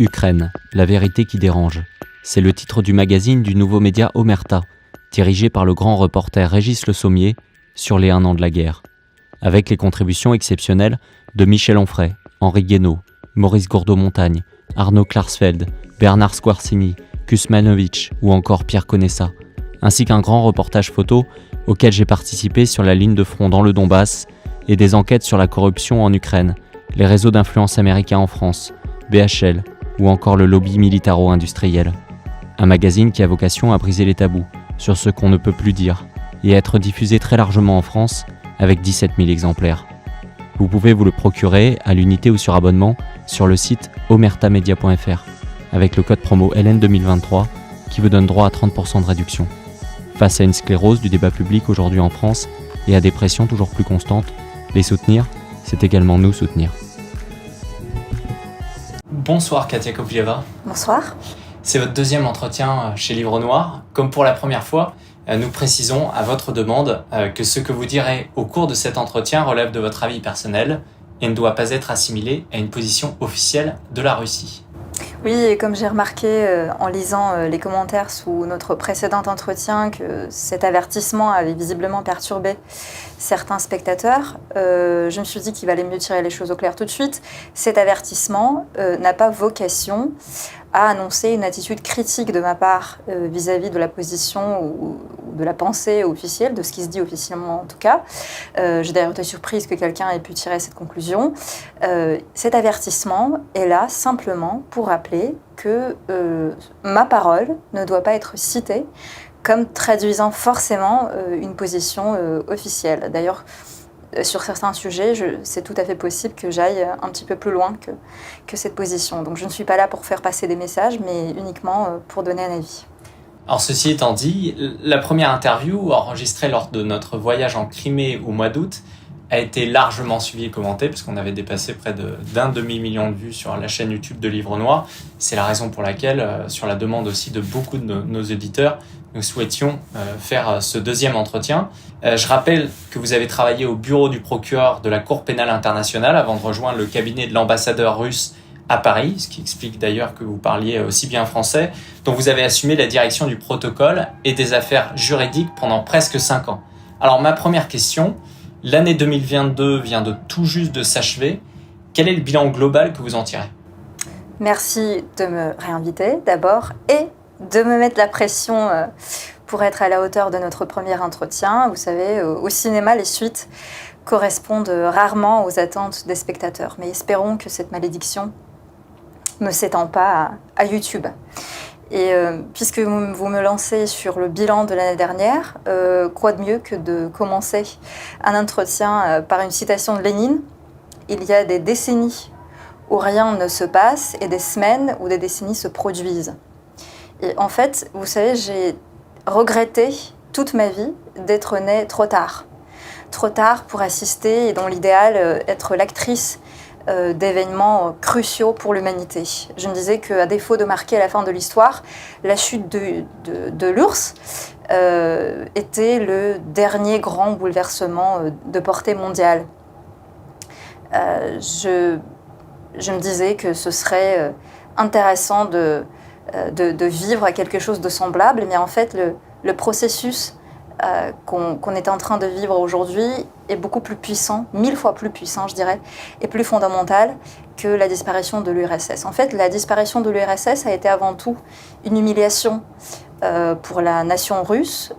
Ukraine, la vérité qui dérange. C'est le titre du magazine du nouveau média Omerta, dirigé par le grand reporter Régis Le Sommier sur les 1 an de la guerre. Avec les contributions exceptionnelles de Michel Onfray, Henri Guénaud, Maurice Gourdeau-Montagne, Arnaud Klarsfeld, Bernard Squarcini, Kusmanovic ou encore Pierre Conessa, ainsi qu'un grand reportage photo auquel j'ai participé sur la ligne de front dans le Donbass et des enquêtes sur la corruption en Ukraine, les réseaux d'influence américains en France, BHL ou encore le lobby militaro-industriel. Un magazine qui a vocation à briser les tabous sur ce qu'on ne peut plus dire et à être diffusé très largement en France avec 17 000 exemplaires. Vous pouvez vous le procurer à l'unité ou sur abonnement sur le site omertamedia.fr avec le code promo LN2023 qui vous donne droit à 30% de réduction. Face à une sclérose du débat public aujourd'hui en France et à des pressions toujours plus constantes, les soutenir, c'est également nous soutenir. Bonsoir Katia Koplieva. Bonsoir. C'est votre deuxième entretien chez Livre Noir. Comme pour la première fois, nous précisons à votre demande que ce que vous direz au cours de cet entretien relève de votre avis personnel et ne doit pas être assimilé à une position officielle de la Russie. Oui, et comme j'ai remarqué en lisant les commentaires sous notre précédent entretien que cet avertissement avait visiblement perturbé certains spectateurs, je me suis dit qu'il valait mieux tirer les choses au clair tout de suite. Cet avertissement n'a pas vocation à annoncer une attitude critique de ma part vis-à-vis de la position ou de la pensée officielle, de ce qui se dit officiellement en tout cas. J'ai d'ailleurs été surprise que quelqu'un ait pu tirer cette conclusion. Cet avertissement est là simplement pour rappeler que ma parole ne doit pas être citée comme traduisant forcément une position officielle. D'ailleurs, sur certains sujets, c'est tout à fait possible que j'aille un petit peu plus loin que cette position. Donc je ne suis pas là pour faire passer des messages, mais uniquement pour donner un avis. Alors ceci étant dit, la première interview enregistrée lors de notre voyage en Crimée au mois d'août a été largement suivie et commentée puisqu'on avait dépassé près d'un demi-million de vues sur la chaîne YouTube de Livre Noir. C'est la raison pour laquelle, sur la demande aussi de beaucoup de nos éditeurs, nous souhaitions faire ce deuxième entretien. Je rappelle que vous avez travaillé au bureau du procureur de la Cour pénale internationale avant de rejoindre le cabinet de l'ambassadeur russe à Paris, ce qui explique d'ailleurs que vous parliez aussi bien français, dont vous avez assumé la direction du protocole et des affaires juridiques pendant presque 5 ans. Alors ma première question, l'année 2022 vient de tout juste de s'achever. Quel est le bilan global que vous en tirez ? Merci de me réinviter d'abord et de me mettre la pression pour être à la hauteur de notre premier entretien. Vous savez, au cinéma, les suites correspondent rarement aux attentes des spectateurs. Mais espérons que cette malédiction ne s'étend pas à YouTube. Et puisque vous me lancez sur le bilan de l'année dernière, quoi de mieux que de commencer un entretien par une citation de Lénine ? Il y a des décennies où rien ne se passe et des semaines où des décennies se produisent. Et en fait, vous savez, j'ai regretté toute ma vie d'être née trop tard. Trop tard pour assister et dans l'idéal être l'actrice d'événements cruciaux pour l'humanité. Je me disais qu'à défaut de marquer la fin de l'histoire, la chute de l'URSS était le dernier grand bouleversement de portée mondiale. Je me disais que ce serait intéressant de vivre quelque chose de semblable, mais en fait, le processus qu'on est en train de vivre aujourd'hui est beaucoup plus puissant, 1000 fois plus puissant, je dirais, et plus fondamental que la disparition de l'URSS. En fait, la disparition de l'URSS a été avant tout une humiliation pour la nation russe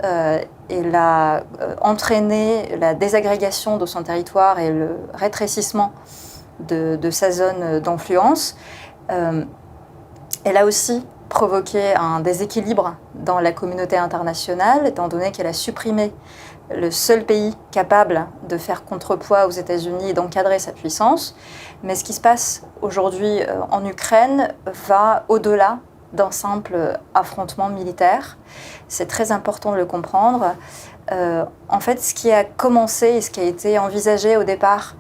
et l'a entraîné la désagrégation de son territoire et le rétrécissement de sa zone d'influence. Elle a aussi provoqué un déséquilibre dans la communauté internationale, étant donné qu'elle a supprimé le seul pays capable de faire contrepoids aux États-Unis et d'encadrer sa puissance. Mais ce qui se passe aujourd'hui en Ukraine va au-delà d'un simple affrontement militaire. C'est très important de le comprendre. En fait, ce qui a commencé et ce qui a été envisagé au départ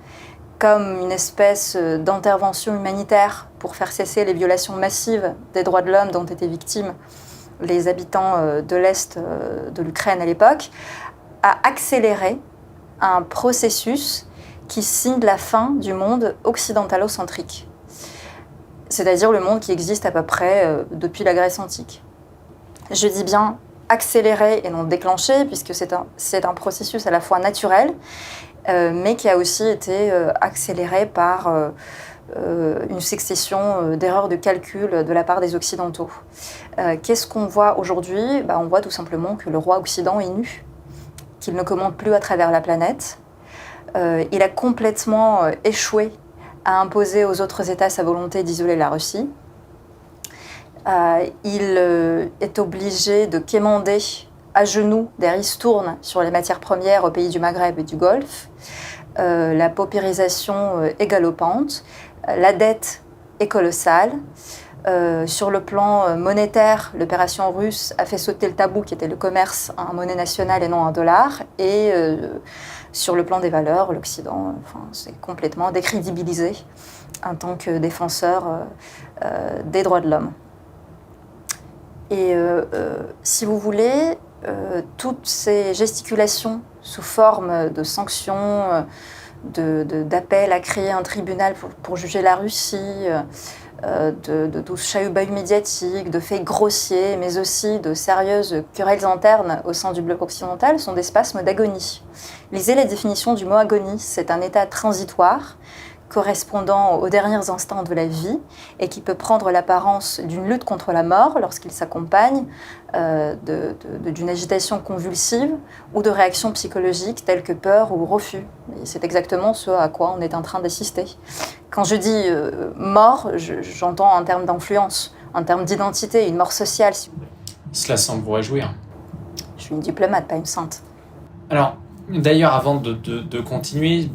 comme une espèce d'intervention humanitaire pour faire cesser les violations massives des droits de l'homme dont étaient victimes les habitants de l'Est de l'Ukraine à l'époque, a accéléré un processus qui signe la fin du monde occidentalocentrique. c'est-à-dire le monde qui existe à peu près depuis la Grèce antique. Je dis bien accéléré et non déclenché, puisque c'est un processus à la fois naturel, mais qui a aussi été accéléré par une succession d'erreurs de calcul de la part des Occidentaux. Qu'est-ce qu'on voit aujourd'hui ? On voit tout simplement que le roi Occident est nu, qu'il ne commande plus à travers la planète. Il a complètement échoué à imposer aux autres États sa volonté d'isoler la Russie. Il est obligé de quémander à genoux des ristournes sur les matières premières aux pays du Maghreb et du Golfe. La paupérisation est galopante. La dette est colossale. Sur le plan monétaire, l'opération russe a fait sauter le tabou qui était le commerce en monnaie nationale et non en dollars. Et sur le plan des valeurs, l'Occident s'est complètement décrédibilisé en tant que défenseur des droits de l'homme. Et si vous voulez, toutes ces gesticulations sous forme de sanctions, d'appels à créer un tribunal pour juger la Russie, de tout ce chahut-bahut médiatique, de faits grossiers, mais aussi de sérieuses querelles internes au sein du bloc occidental, sont des spasmes d'agonie. Lisez la définition du mot agonie, c'est un état transitoire correspondant aux derniers instants de la vie et qui peut prendre l'apparence d'une lutte contre la mort lorsqu'il s'accompagne d'une agitation convulsive ou de réactions psychologiques telles que peur ou refus. Et c'est exactement ce à quoi on est en train d'assister. Quand je dis mort, j'entends en termes d'influence, en termes d'identité, une mort sociale. Cela semble vous réjouir. Je suis une diplomate, pas une sainte. Alors, d'ailleurs, avant de continuer,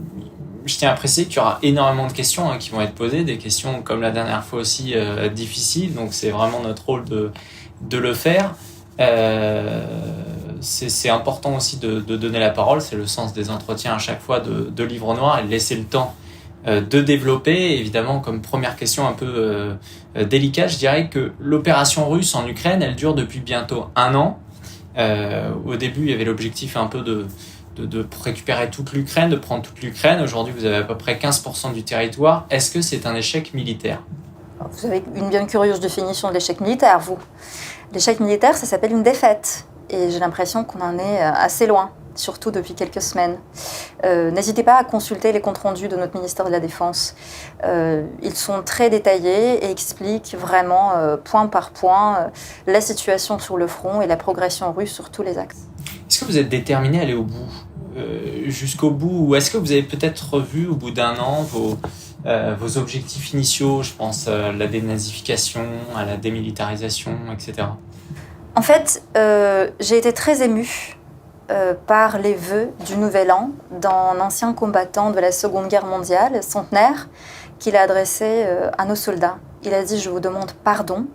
je tiens à préciser qu'il y aura énormément de questions qui vont être posées, des questions comme la dernière fois aussi difficiles, donc c'est vraiment notre rôle de le faire. C'est important aussi de donner la parole, c'est le sens des entretiens à chaque fois de Livre Noir et de laisser le temps de développer. Évidemment, comme première question un peu délicate, je dirais que l'opération russe en Ukraine, elle dure depuis bientôt 1 an. Au début, il y avait l'objectif un peu de récupérer toute l'Ukraine, de prendre toute l'Ukraine. Aujourd'hui, vous avez à peu près 15% du territoire. Est-ce que c'est un échec militaire ? Vous avez une bien curieuse définition de l'échec militaire, vous. L'échec militaire, ça s'appelle une défaite. Et j'ai l'impression qu'on en est assez loin, surtout depuis quelques semaines. N'hésitez pas à consulter les comptes rendus de notre ministère de la Défense. Ils sont très détaillés et expliquent vraiment, point par point, la situation sur le front et la progression russe sur tous les axes. Est-ce que vous êtes déterminé à aller au bout ? Jusqu'au bout, ou est-ce que vous avez peut-être revu au bout d'1 an vos objectifs initiaux, je pense à la dénazification, à la démilitarisation, etc. En fait, j'ai été très émue par les vœux du Nouvel An d'un ancien combattant de la Seconde Guerre mondiale, centenaire, qu'il a adressé à nos soldats. Il a dit « Je vous demande pardon,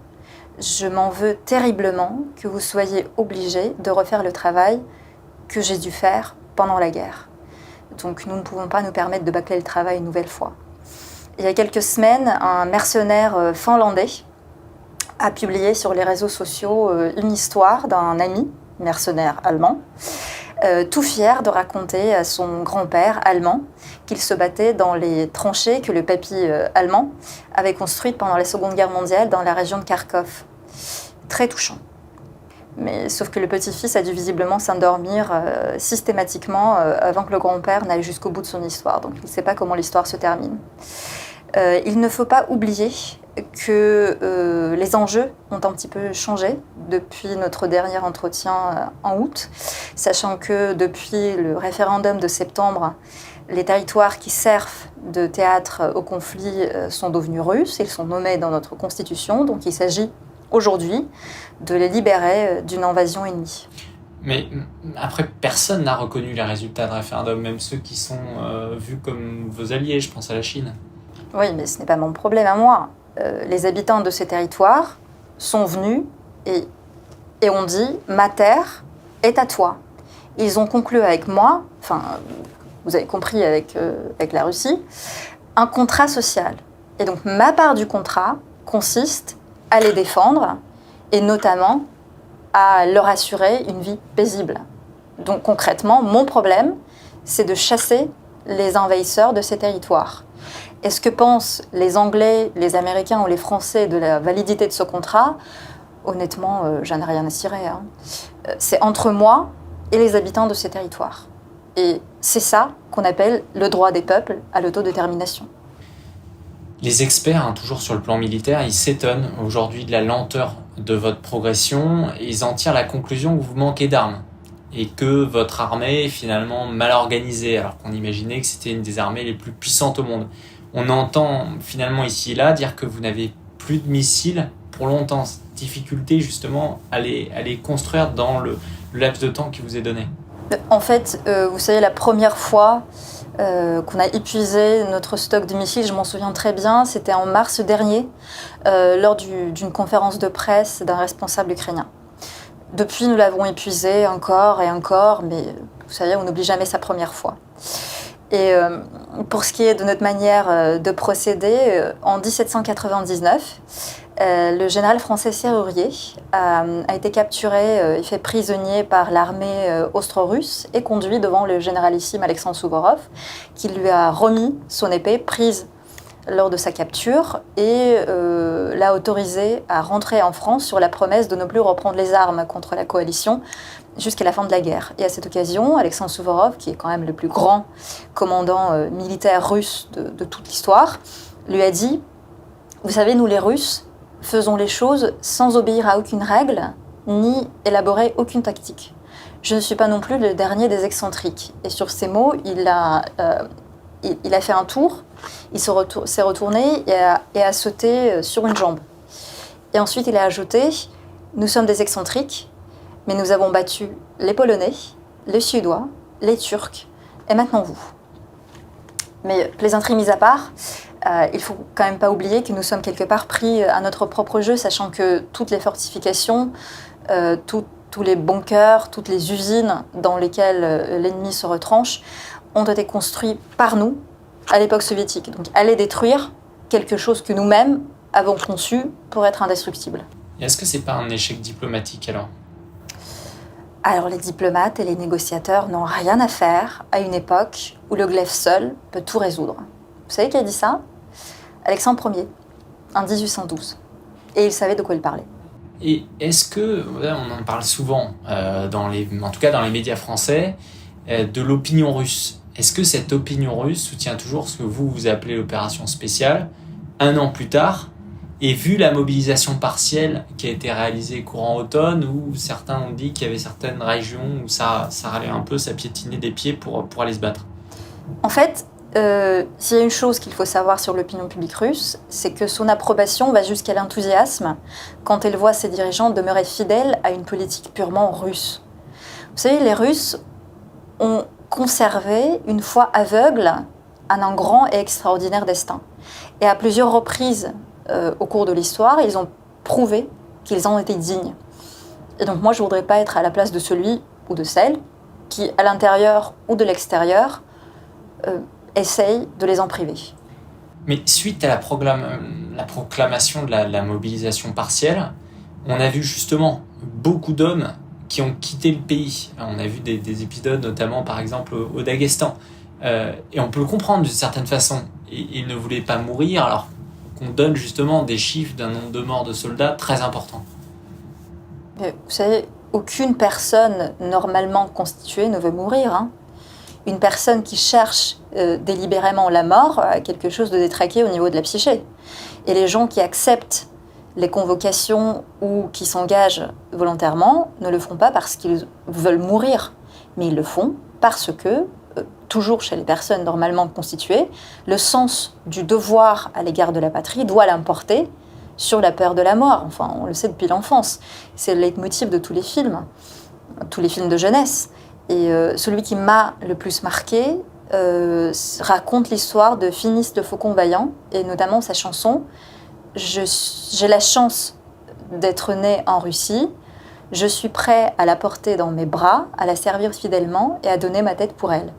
je m'en veux terriblement que vous soyez obligés de refaire le travail que j'ai dû faire pendant la guerre. Donc nous ne pouvons pas nous permettre de bâcler le travail une nouvelle fois. » Il y a quelques semaines, un mercenaire finlandais a publié sur les réseaux sociaux une histoire d'un ami mercenaire allemand, tout fier de raconter à son grand-père allemand qu'il se battait dans les tranchées que le papy allemand avait construites pendant la Seconde Guerre mondiale dans la région de Kharkov. Très touchant. Mais sauf que le petit-fils a dû visiblement s'endormir systématiquement avant que le grand-père n'aille jusqu'au bout de son histoire. Donc il ne sait pas comment l'histoire se termine. Il ne faut pas oublier que les enjeux ont un petit peu changé depuis notre dernier entretien en août, sachant que depuis le référendum de septembre, les territoires qui servent de théâtre au conflit sont devenus russes, ils sont nommés dans notre constitution, donc il s'agit aujourd'hui de les libérer d'une invasion ennemie. Mais après, personne n'a reconnu les résultats de référendum, même ceux qui sont vus comme vos alliés, je pense à la Chine. Oui, mais ce n'est pas mon problème à moi. Les habitants de ces territoires sont venus et ont dit « ma terre est à toi ». Ils ont conclu avec moi, enfin, vous avez compris avec la Russie, un contrat social. Et donc ma part du contrat consiste à les défendre et notamment à leur assurer une vie paisible. Donc concrètement, mon problème, c'est de chasser les envahisseurs de ces territoires. Et ce que pensent les Anglais, les Américains ou les Français de la validité de ce contrat, honnêtement, j'en ai rien à cirer. Hein. C'est entre moi et les habitants de ces territoires. Et c'est ça qu'on appelle le droit des peuples à l'autodétermination. Les experts, toujours sur le plan militaire, ils s'étonnent aujourd'hui de la lenteur de votre progression et ils en tirent la conclusion que vous manquez d'armes et que votre armée est finalement mal organisée, alors qu'on imaginait que c'était une des armées les plus puissantes au monde. On entend finalement ici et là dire que vous n'avez plus de missiles pour longtemps. Difficulté justement à les construire dans le laps de temps qui vous est donné. En fait, vous savez, la première fois qu'on a épuisé notre stock de missiles, je m'en souviens très bien, c'était en mars dernier, lors d'une conférence de presse d'un responsable ukrainien. Depuis, nous l'avons épuisé encore et encore, mais vous savez, on n'oublie jamais sa première fois. Et pour ce qui est de notre manière de procéder, en 1799, le général français Sérurier a été capturé et fait prisonnier par l'armée austro-russe et conduit devant le généralissime Alexandre Souvorov, qui lui a remis son épée prise lors de sa capture et l'a autorisé à rentrer en France sur la promesse de ne plus reprendre les armes contre la coalition jusqu'à la fin de la guerre. Et à cette occasion, Alexandre Souvorov, qui est quand même le plus grand commandant militaire russe de toute l'histoire, lui a dit « Vous savez, nous les Russes, faisons les choses sans obéir à aucune règle, ni élaborer aucune tactique. Je ne suis pas non plus le dernier des excentriques. » Et sur ces mots, il a fait un tour, il s'est retourné et a sauté sur une jambe. Et ensuite, il a ajouté « Nous sommes des excentriques, mais nous avons battu les Polonais, les Suédois, les Turcs, et maintenant vous. » Mais plaisanterie mise à part, il ne faut quand même pas oublier que nous sommes quelque part pris à notre propre jeu, sachant que toutes les fortifications, tous les bunkers, toutes les usines dans lesquelles l'ennemi se retranche ont été construits par nous à l'époque soviétique. Donc aller détruire quelque chose que nous-mêmes avons conçu pour être indestructible. Et est-ce que c'est pas un échec diplomatique alors ? Alors les diplomates et les négociateurs n'ont rien à faire à une époque où le glaive seul peut tout résoudre. Vous savez qui a dit ça ? Alexandre Ier, en 1812. Et il savait de quoi il parlait. Et est-ce que, on en parle souvent, en tout cas dans les médias français, de l'opinion russe. Est-ce que cette opinion russe soutient toujours ce que vous appelez l'opération spéciale, un an plus tard, et vu la mobilisation partielle qui a été réalisée courant automne, où certains ont dit qu'il y avait certaines régions où ça râlait un peu, ça piétinait des pieds pour aller se battre ? En fait, s'il y a une chose qu'il faut savoir sur l'opinion publique russe, c'est que son approbation va jusqu'à l'enthousiasme quand elle voit ses dirigeants demeurer fidèles à une politique purement russe. Vous savez, les Russes ont conservé une foi aveugle en un grand et extraordinaire destin. Et à plusieurs reprises au cours de l'histoire, ils ont prouvé qu'ils en étaient dignes. Et donc moi, je ne voudrais pas être à la place de celui ou de celle qui, à l'intérieur ou de l'extérieur, essaye de les en priver. Mais suite à la proclamation de la mobilisation partielle, on a vu justement beaucoup d'hommes qui ont quitté le pays. On a vu des épisodes, notamment par exemple au Daghestan. Et on peut le comprendre d'une certaine façon. Ils ne voulaient pas mourir alors qu'on donne justement des chiffres d'un nombre de morts de soldats très important. Mais vous savez, aucune personne normalement constituée ne veut mourir. Hein. Une personne qui cherche délibérément la mort a quelque chose de détraqué au niveau de la psyché. Et les gens qui acceptent les convocations ou qui s'engagent volontairement ne le font pas parce qu'ils veulent mourir, mais ils le font parce que, toujours chez les personnes normalement constituées, le sens du devoir à l'égard de la patrie doit l'emporter sur la peur de la mort. Enfin, on le sait depuis l'enfance. C'est le leitmotiv de tous les films de jeunesse. Et celui qui m'a le plus marqué raconte l'histoire de Finis le Faucon Vaillant, et notamment sa chanson « J'ai la chance d'être né en Russie, je suis prêt à la porter dans mes bras, à la servir fidèlement et à donner ma tête pour elle ».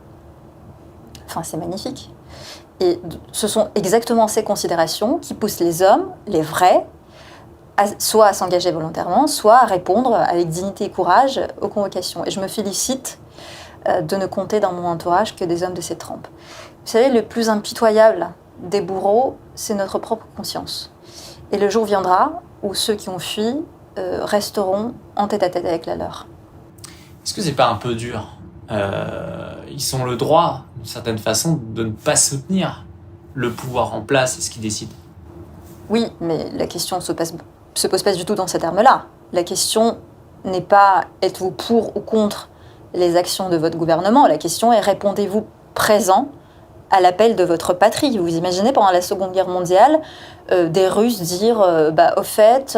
Enfin, c'est magnifique. Et ce sont exactement ces considérations qui poussent les hommes, les vrais, soit à s'engager volontairement, soit à répondre avec dignité et courage aux convocations. Et je me félicite de ne compter dans mon entourage que des hommes de cette trempe. Vous savez, le plus impitoyable des bourreaux, c'est notre propre conscience. Et le jour viendra où ceux qui ont fui resteront en tête-à-tête avec la leur. Est-ce que c'est pas un peu dur ? Ils ont le droit, d'une certaine façon, de ne pas soutenir le pouvoir en place et ce qui décide. Oui, mais la question se pose pas du tout dans ces termes-là. La question n'est pas êtes-vous pour ou contre les actions de votre gouvernement. La question est répondez-vous présent à l'appel de votre patrie. Vous imaginez pendant la Seconde Guerre mondiale des Russes dire au fait,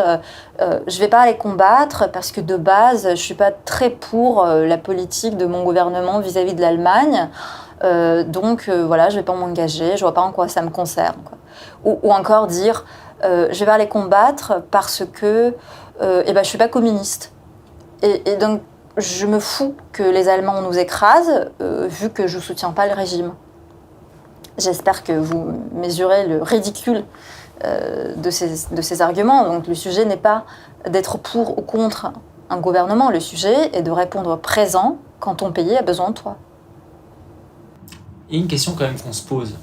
je vais pas aller combattre parce que de base, je suis pas très pour la politique de mon gouvernement vis-à-vis de l'Allemagne. Donc voilà, je vais pas m'engager, je vois pas en quoi ça me concerne, quoi. Ou encore dire je vais pas aller combattre parce que je suis pas communiste. Et donc je me fous que les Allemands nous écrasent vu que je soutiens pas le régime. J'espère que vous mesurez le ridicule de ces arguments. Donc le sujet n'est pas d'être pour ou contre un gouvernement, le sujet est de répondre présent quand ton pays a besoin de toi. Il y a une question quand même qu'on se pose,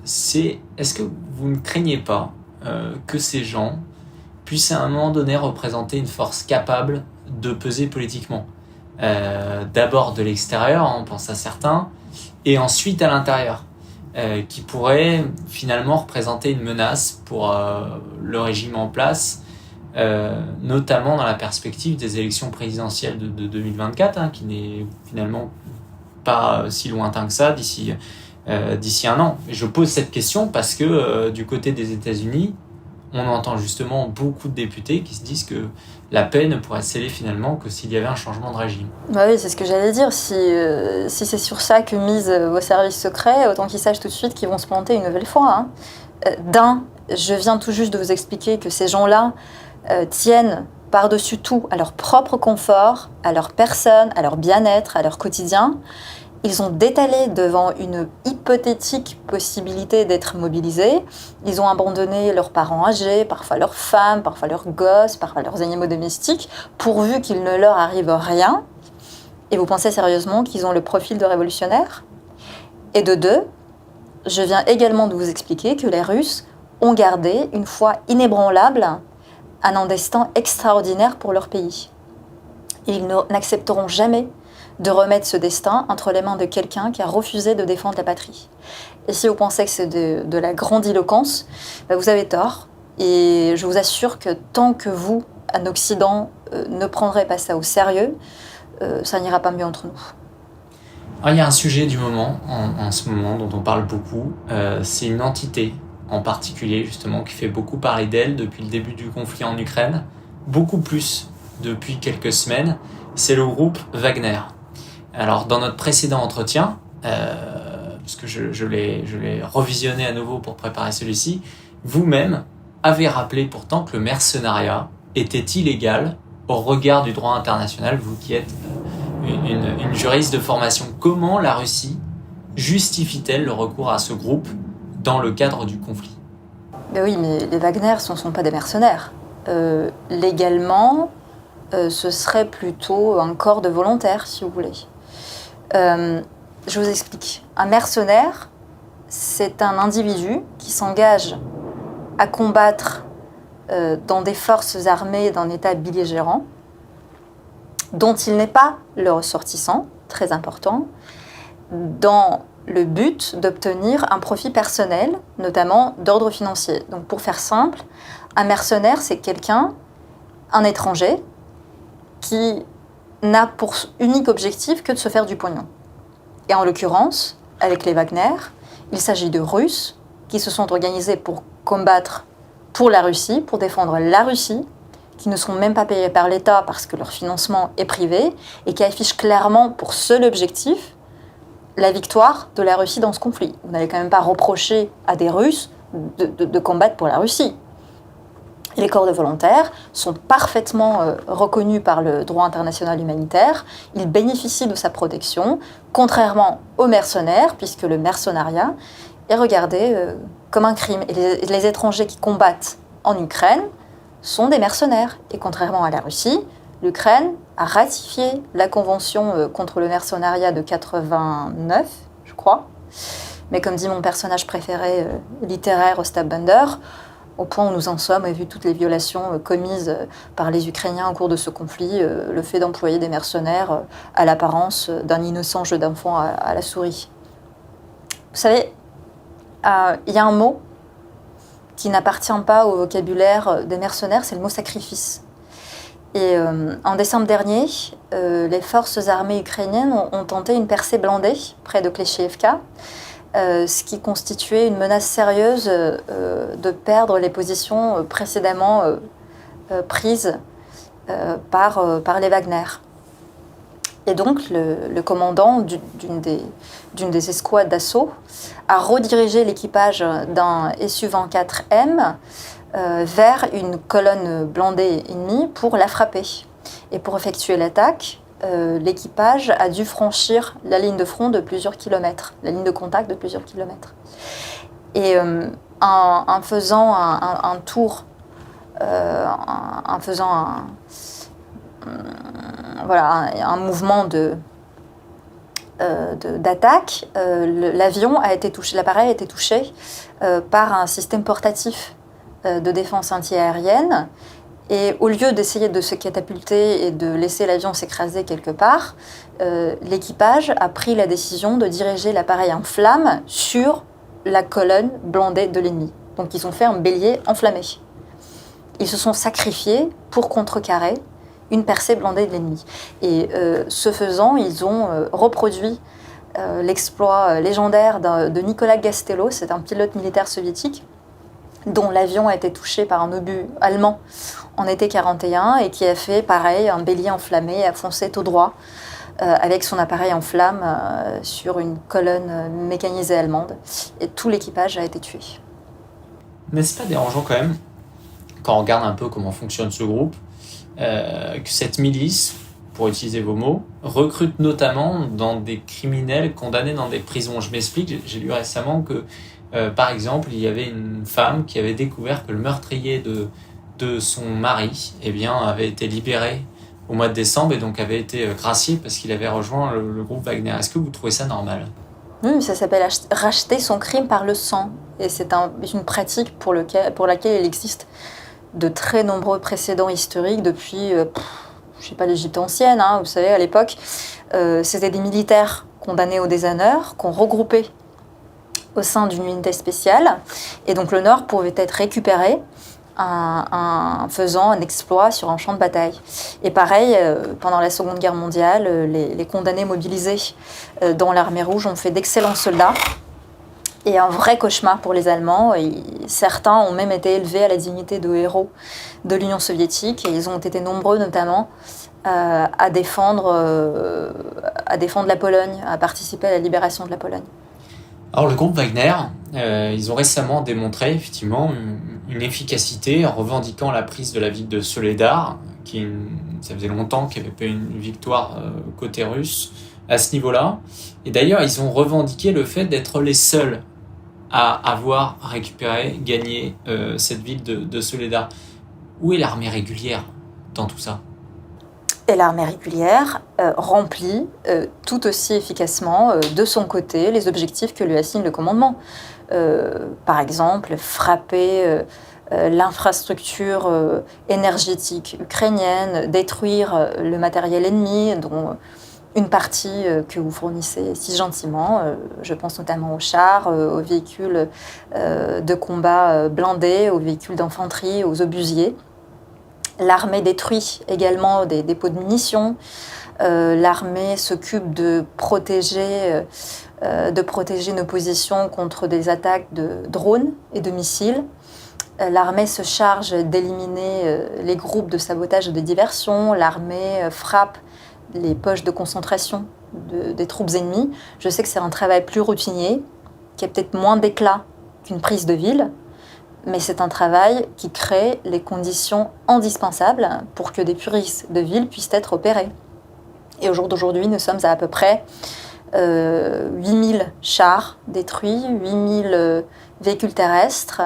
c'est est-ce que vous ne craignez pas que ces gens puissent à un moment donné représenter une force capable de peser politiquement ? D'abord de l'extérieur, on pense à certains, et ensuite à l'intérieur. Qui pourrait finalement représenter une menace pour le régime en place, notamment dans la perspective des élections présidentielles de 2024, qui n'est finalement pas si lointain que ça d'ici un an. Et je pose cette question parce que du côté des États-Unis, on entend justement beaucoup de députés qui se disent que la paix ne pourrait être scellée finalement que s'il y avait un changement de régime. Bah oui, c'est ce que j'allais dire. Si c'est sur ça que misent vos services secrets, autant qu'ils sachent tout de suite qu'ils vont se planter une nouvelle fois. Je viens tout juste de vous expliquer que ces gens-là tiennent par-dessus tout à leur propre confort, à leur personne, à leur bien-être, à leur quotidien. Ils ont détalé devant une hypothétique possibilité d'être mobilisés. Ils ont abandonné leurs parents âgés, parfois leurs femmes, parfois leurs gosses, parfois leurs animaux domestiques, pourvu qu'il ne leur arrive rien. Et vous pensez sérieusement qu'ils ont le profil de révolutionnaires ? Et de deux, je viens également de vous expliquer que les Russes ont gardé, une foi inébranlable, un destin extraordinaire pour leur pays. Et ils n'accepteront jamais de remettre ce destin entre les mains de quelqu'un qui a refusé de défendre la patrie. Et si vous pensez que c'est de la grandiloquence, vous avez tort. Et je vous assure que tant que vous, en Occident, ne prendrez pas ça au sérieux, ça n'ira pas mieux entre nous. Alors, il y a un sujet du moment, en ce moment, dont on parle beaucoup. C'est une entité en particulier, justement, qui fait beaucoup parler d'elle depuis le début du conflit en Ukraine, beaucoup plus depuis quelques semaines. C'est le groupe Wagner. Alors, dans notre précédent entretien, parce que je l'ai revisionné à nouveau pour préparer celui-ci, vous-même avez rappelé pourtant que le mercenariat était illégal au regard du droit international, vous qui êtes une juriste de formation. Comment la Russie justifie-t-elle le recours à ce groupe dans le cadre du conflit ? Ben oui, mais les Wagner, ce ne sont pas des mercenaires. Légalement, ce serait plutôt un corps de volontaires, si vous voulez. Je vous explique. Un mercenaire, c'est un individu qui s'engage à combattre dans des forces armées d'un État belligérant, dont il n'est pas le ressortissant, très important, dans le but d'obtenir un profit personnel, notamment d'ordre financier. Donc pour faire simple, un mercenaire, c'est quelqu'un, un étranger, qui n'a pour unique objectif que de se faire du pognon. Et en l'occurrence, avec les Wagner, il s'agit de Russes qui se sont organisés pour combattre pour la Russie, pour défendre la Russie, qui ne sont même pas payés par l'État parce que leur financement est privé, et qui affichent clairement pour seul objectif la victoire de la Russie dans ce conflit. Vous n'allez quand même pas reprocher à des Russes de combattre pour la Russie. Les corps de volontaires sont parfaitement reconnus par le droit international humanitaire. Ils bénéficient de sa protection, contrairement aux mercenaires, puisque le mercenariat est regardé comme un crime. Et les étrangers qui combattent en Ukraine sont des mercenaires. Et contrairement à la Russie, l'Ukraine a ratifié la convention contre le mercenariat de 89, je crois. Mais comme dit mon personnage préféré littéraire, Ostap Bender, au point où nous en sommes, et vu toutes les violations commises par les Ukrainiens au cours de ce conflit, le fait d'employer des mercenaires à l'apparence d'un innocent jeu d'enfant à la souris. Vous savez, il y a un mot qui n'appartient pas au vocabulaire des mercenaires, c'est le mot sacrifice. Et en décembre dernier, les forces armées ukrainiennes ont tenté une percée blindée près de Kleshchiivka, ce qui constituait une menace sérieuse de perdre les positions précédemment prises par les Wagner. Et donc, le commandant d'une des escouades d'assaut a redirigé l'équipage d'un Su-24M vers une colonne blindée ennemie pour la frapper. Et pour effectuer l'attaque, l'équipage a dû franchir la ligne de front de plusieurs kilomètres, la ligne de contact de plusieurs kilomètres. Et en faisant un tour, en faisant un mouvement d'attaque, l'appareil a été touché par un système portatif de défense antiaérienne. Et au lieu d'essayer de se catapulter et de laisser l'avion s'écraser quelque part, l'équipage a pris la décision de diriger l'appareil en flammes sur la colonne blindée de l'ennemi. Donc ils ont fait un bélier enflammé. Ils se sont sacrifiés pour contrecarrer une percée blindée de l'ennemi. Et ce faisant, ils ont reproduit l'exploit légendaire de Nicolas Gastello, c'est un pilote militaire soviétique, dont l'avion a été touché par un obus allemand en été 1941 et qui a fait pareil, un bélier enflammé, a foncé tout droit avec son appareil en flammes sur une colonne mécanisée allemande. Et tout l'équipage a été tué. N'est-ce pas dérangeant quand même, quand on regarde un peu comment fonctionne ce groupe, que cette milice, pour utiliser vos mots, recrute notamment dans des criminels condamnés dans des prisons. Je m'explique, j'ai lu récemment que par exemple, il y avait une femme qui avait découvert que le meurtrier de son mari avait été libéré au mois de décembre et donc avait été gracié parce qu'il avait rejoint le groupe Wagner. Est-ce que vous trouvez ça normal ? Oui, ça s'appelle racheter son crime par le sang. Et c'est une pratique pour laquelle il existe de très nombreux précédents historiques depuis, l'Égypte ancienne. Vous savez, à l'époque, c'était des militaires condamnés au déshonneur qu'on regroupait au sein d'une unité spéciale. Et donc l'honneur pouvait être récupéré en faisant un exploit sur un champ de bataille. Et pareil, pendant la Seconde Guerre mondiale, les condamnés mobilisés dans l'armée rouge ont fait d'excellents soldats. Et un vrai cauchemar pour les Allemands. Et certains ont même été élevés à la dignité de héros de l'Union soviétique. Et ils ont été nombreux, notamment, à défendre la Pologne, à participer à la libération de la Pologne. Alors le groupe Wagner, ils ont récemment démontré effectivement une efficacité en revendiquant la prise de la ville de Soledar, ça faisait longtemps qu'il n'y avait pas eu une victoire côté russe à ce niveau-là. Et d'ailleurs, ils ont revendiqué le fait d'être les seuls à avoir récupéré, gagné cette ville de Soledar. Où est l'armée régulière dans tout ça ? Et l'armée régulière remplit tout aussi efficacement de son côté les objectifs que lui assigne le commandement. Par exemple, frapper l'infrastructure énergétique ukrainienne, détruire le matériel ennemi, dont une partie que vous fournissez si gentiment. Je pense notamment aux chars, aux véhicules de combat blindés, aux véhicules d'infanterie, aux obusiers. L'armée détruit également des dépôts de munitions. L'armée s'occupe de protéger nos positions contre des attaques de drones et de missiles. L'armée se charge d'éliminer les groupes de sabotage et de diversion. L'armée frappe les poches de concentration des troupes ennemies. Je sais que c'est un travail plus routinier, qui a peut-être moins d'éclat qu'une prise de ville, mais c'est un travail qui crée les conditions indispensables pour que des prises de ville puissent être opérées. Et au jour d'aujourd'hui, nous sommes à peu près 8000 chars détruits, 8000 véhicules terrestres,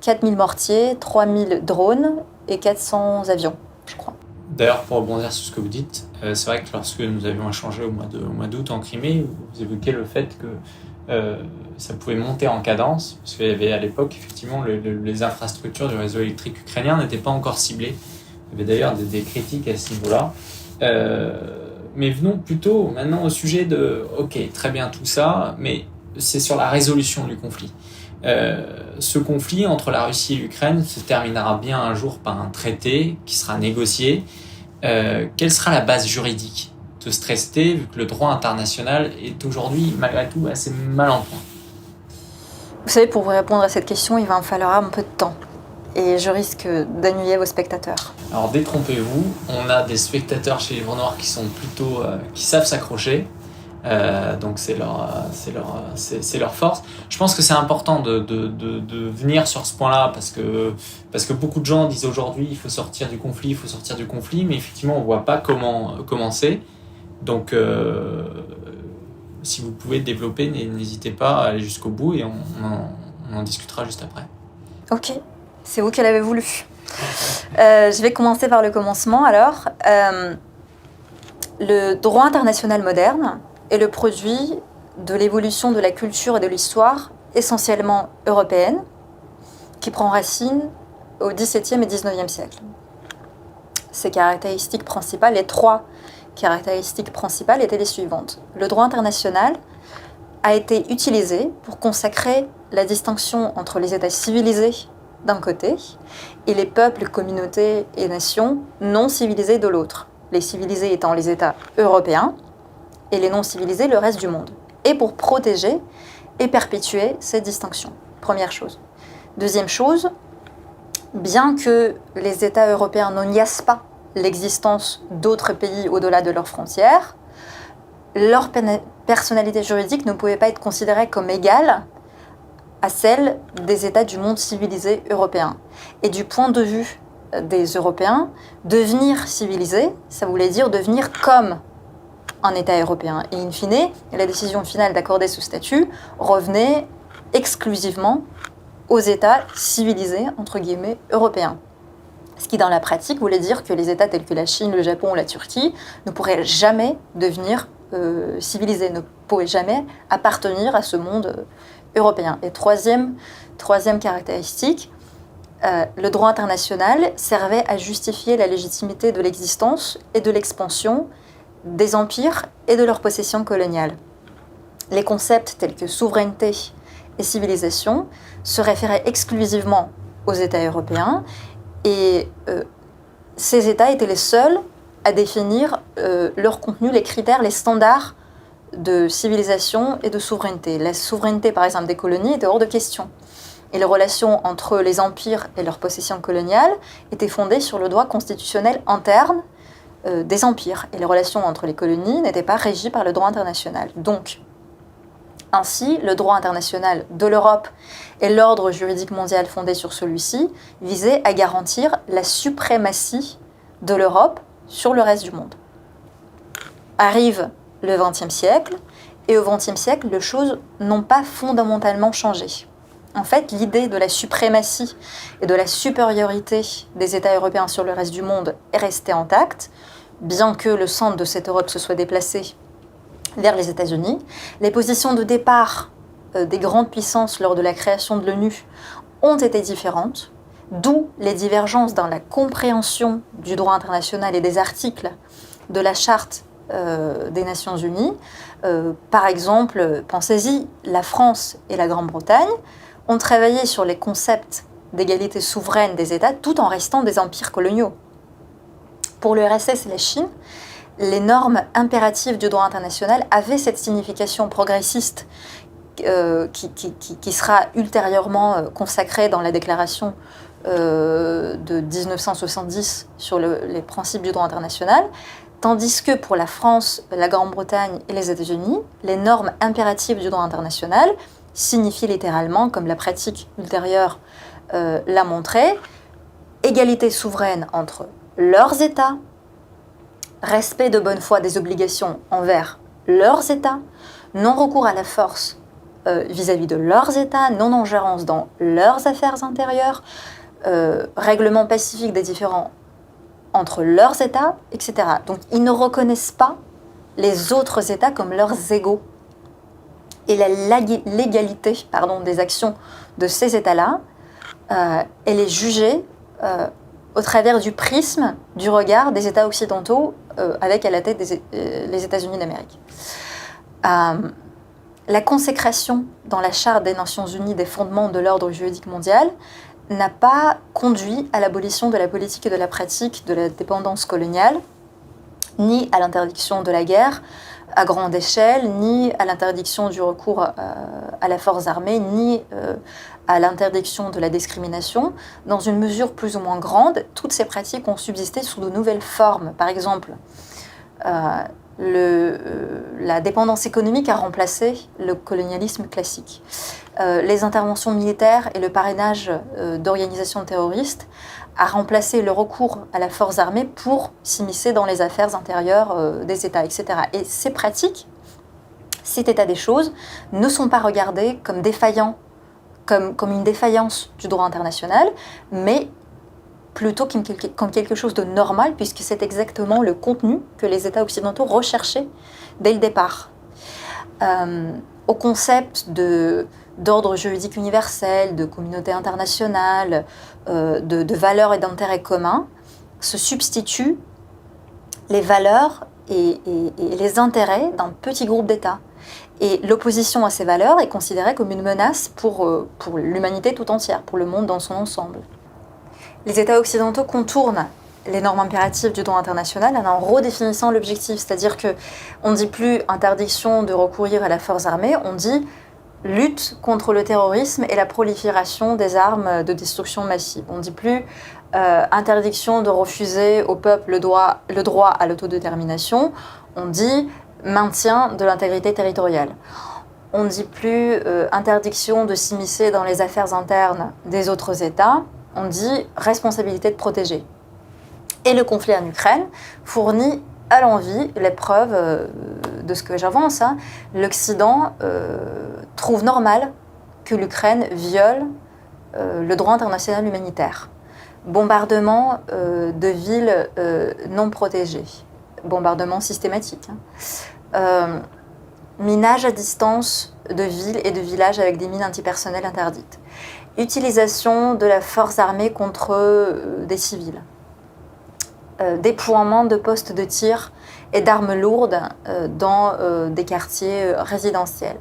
4000 mortiers, 3000 drones et 400 avions, je crois. D'ailleurs, pour rebondir sur ce que vous dites, c'est vrai que lorsque nous avions échangé au mois d'août en Crimée, vous évoquez le fait que ça pouvait monter en cadence, parce qu'il y avait à l'époque, effectivement, les infrastructures du réseau électrique ukrainien n'étaient pas encore ciblées. Il y avait d'ailleurs des critiques à ce niveau-là. Mais venons plutôt maintenant au sujet de, ok, très bien tout ça, mais c'est sur la résolution du conflit. Ce conflit entre la Russie et l'Ukraine se terminera bien un jour par un traité qui sera négocié. Quelle sera la base juridique de ce traité, vu que le droit international est aujourd'hui, malgré tout, assez mal en point? Vous savez, pour vous répondre à cette question, il va me falloir un peu de temps. Et je risque d'ennuyer vos spectateurs. Alors détrompez-vous, on a des spectateurs chez Livre Noir qui sont plutôt, qui savent s'accrocher. Donc c'est leur force. Je pense que c'est important de venir sur ce point-là parce que beaucoup de gens disent aujourd'hui il faut sortir du conflit, mais effectivement on voit pas comment commencer. Donc si vous pouvez développer, n'hésitez pas à aller jusqu'au bout et on en discutera juste après. Ok, c'est vous qui l'avez voulu. Je vais commencer par le commencement alors. Le droit international moderne est le produit de l'évolution de la culture et de l'histoire essentiellement européenne, qui prend racine au XVIIe et XIXe siècle. Ses caractéristiques principales, les trois caractéristiques principales étaient les suivantes. Le droit international a été utilisé pour consacrer la distinction entre les États civilisés d'un côté et les peuples, communautés et nations non civilisés de l'autre. Les civilisés étant les États européens, et les non-civilisés, le reste du monde. Et pour protéger et perpétuer cette distinction. Première chose. Deuxième chose, bien que les États européens ne niassent pas l'existence d'autres pays au-delà de leurs frontières, leur personnalité juridique ne pouvait pas être considérée comme égale à celle des États du monde civilisé européen. Et du point de vue des Européens, devenir civilisé, ça voulait dire devenir comme un État européen. Et in fine, la décision finale d'accorder ce statut revenait exclusivement aux États civilisés, entre guillemets, européens. Ce qui, dans la pratique, voulait dire que les États tels que la Chine, le Japon ou la Turquie ne pourraient jamais devenir civilisés, ne pouvaient jamais appartenir à ce monde européen. Et troisième caractéristique, le droit international servait à justifier la légitimité de l'existence et de l'expansion des empires et de leurs possessions coloniales. Les concepts tels que souveraineté et civilisation se référaient exclusivement aux États européens et ces États étaient les seuls à définir leur contenu, les critères, les standards de civilisation et de souveraineté. La souveraineté, par exemple, des colonies était hors de question. Et les relations entre les empires et leurs possessions coloniales étaient fondées sur le droit constitutionnel interne des empires. Et les relations entre les colonies n'étaient pas régies par le droit international. Donc, ainsi, le droit international de l'Europe et l'ordre juridique mondial fondé sur celui-ci visaient à garantir la suprématie de l'Europe sur le reste du monde. Arrive le XXe siècle, et au XXe siècle, les choses n'ont pas fondamentalement changé. En fait, l'idée de la suprématie et de la supériorité des États européens sur le reste du monde est restée intacte, bien que le centre de cette Europe se soit déplacé vers les États-Unis. Les positions de départ des grandes puissances lors de la création de l'ONU ont été différentes, d'où les divergences dans la compréhension du droit international et des articles de la Charte des Nations Unies. Par exemple, pensez-y, la France et la Grande-Bretagne ont travaillé sur les concepts d'égalité souveraine des États tout en restant des empires coloniaux. Pour l'URSS et la Chine, les normes impératives du droit international avaient cette signification progressiste qui sera ultérieurement consacrée dans la déclaration de 1970 sur les principes du droit international, tandis que pour la France, la Grande-Bretagne et les États-Unis, les normes impératives du droit international signifient littéralement, comme la pratique ultérieure l'a montré, égalité souveraine entre leurs États, respect de bonne foi des obligations envers leurs États, non-recours à la force vis-à-vis de leurs États, non-ingérence dans leurs affaires intérieures, règlement pacifique des différends entre leurs États, etc. Donc ils ne reconnaissent pas les autres États comme leurs égaux. Et la légalité des actions de ces États-là, elle est jugée au travers du prisme du regard des États occidentaux avec à la tête les États-Unis d'Amérique. La consécration dans la Charte des Nations Unies des fondements de l'ordre juridique mondial n'a pas conduit à l'abolition de la politique et de la pratique de la dépendance coloniale, ni à l'interdiction de la guerre à grande échelle, ni à l'interdiction du recours à la force armée, ni à l'interdiction de la discrimination. Dans une mesure plus ou moins grande, toutes ces pratiques ont subsisté sous de nouvelles formes. Par exemple, la dépendance économique a remplacé le colonialisme classique. Les interventions militaires et le parrainage d'organisations terroristes a remplacé le recours à la force armée pour s'immiscer dans les affaires intérieures des États, etc. Et ces pratiques, cet état des choses, ne sont pas regardées comme défaillants, comme une défaillance du droit international, mais plutôt comme quelque chose de normal, puisque c'est exactement le contenu que les États occidentaux recherchaient dès le départ. Au concept d'ordre juridique universel, de communauté internationale, de valeurs et d'intérêts communs, se substituent les valeurs et les intérêts d'un petit groupe d'États. Et l'opposition à ces valeurs est considérée comme une menace pour l'humanité tout entière, pour le monde dans son ensemble. Les États occidentaux contournent les normes impératives du droit international en redéfinissant l'objectif, c'est-à-dire qu'on ne dit plus interdiction de recourir à la force armée, on dit lutte contre le terrorisme et la prolifération des armes de destruction massive. On ne dit plus interdiction de refuser au peuple le droit à l'autodétermination, on dit maintien de l'intégrité territoriale. On ne dit plus interdiction de s'immiscer dans les affaires internes des autres États, on dit responsabilité de protéger. Et le conflit en Ukraine fournit à l'envi les preuves de ce que j'avance. L'Occident trouve normal que l'Ukraine viole le droit international humanitaire. Bombardement de villes non protégées, bombardement systématique. Minage à distance de villes et de villages avec des mines antipersonnelles interdites. Utilisation de la force armée contre des civils. Déploiement de postes de tir et d'armes lourdes dans des quartiers résidentiels.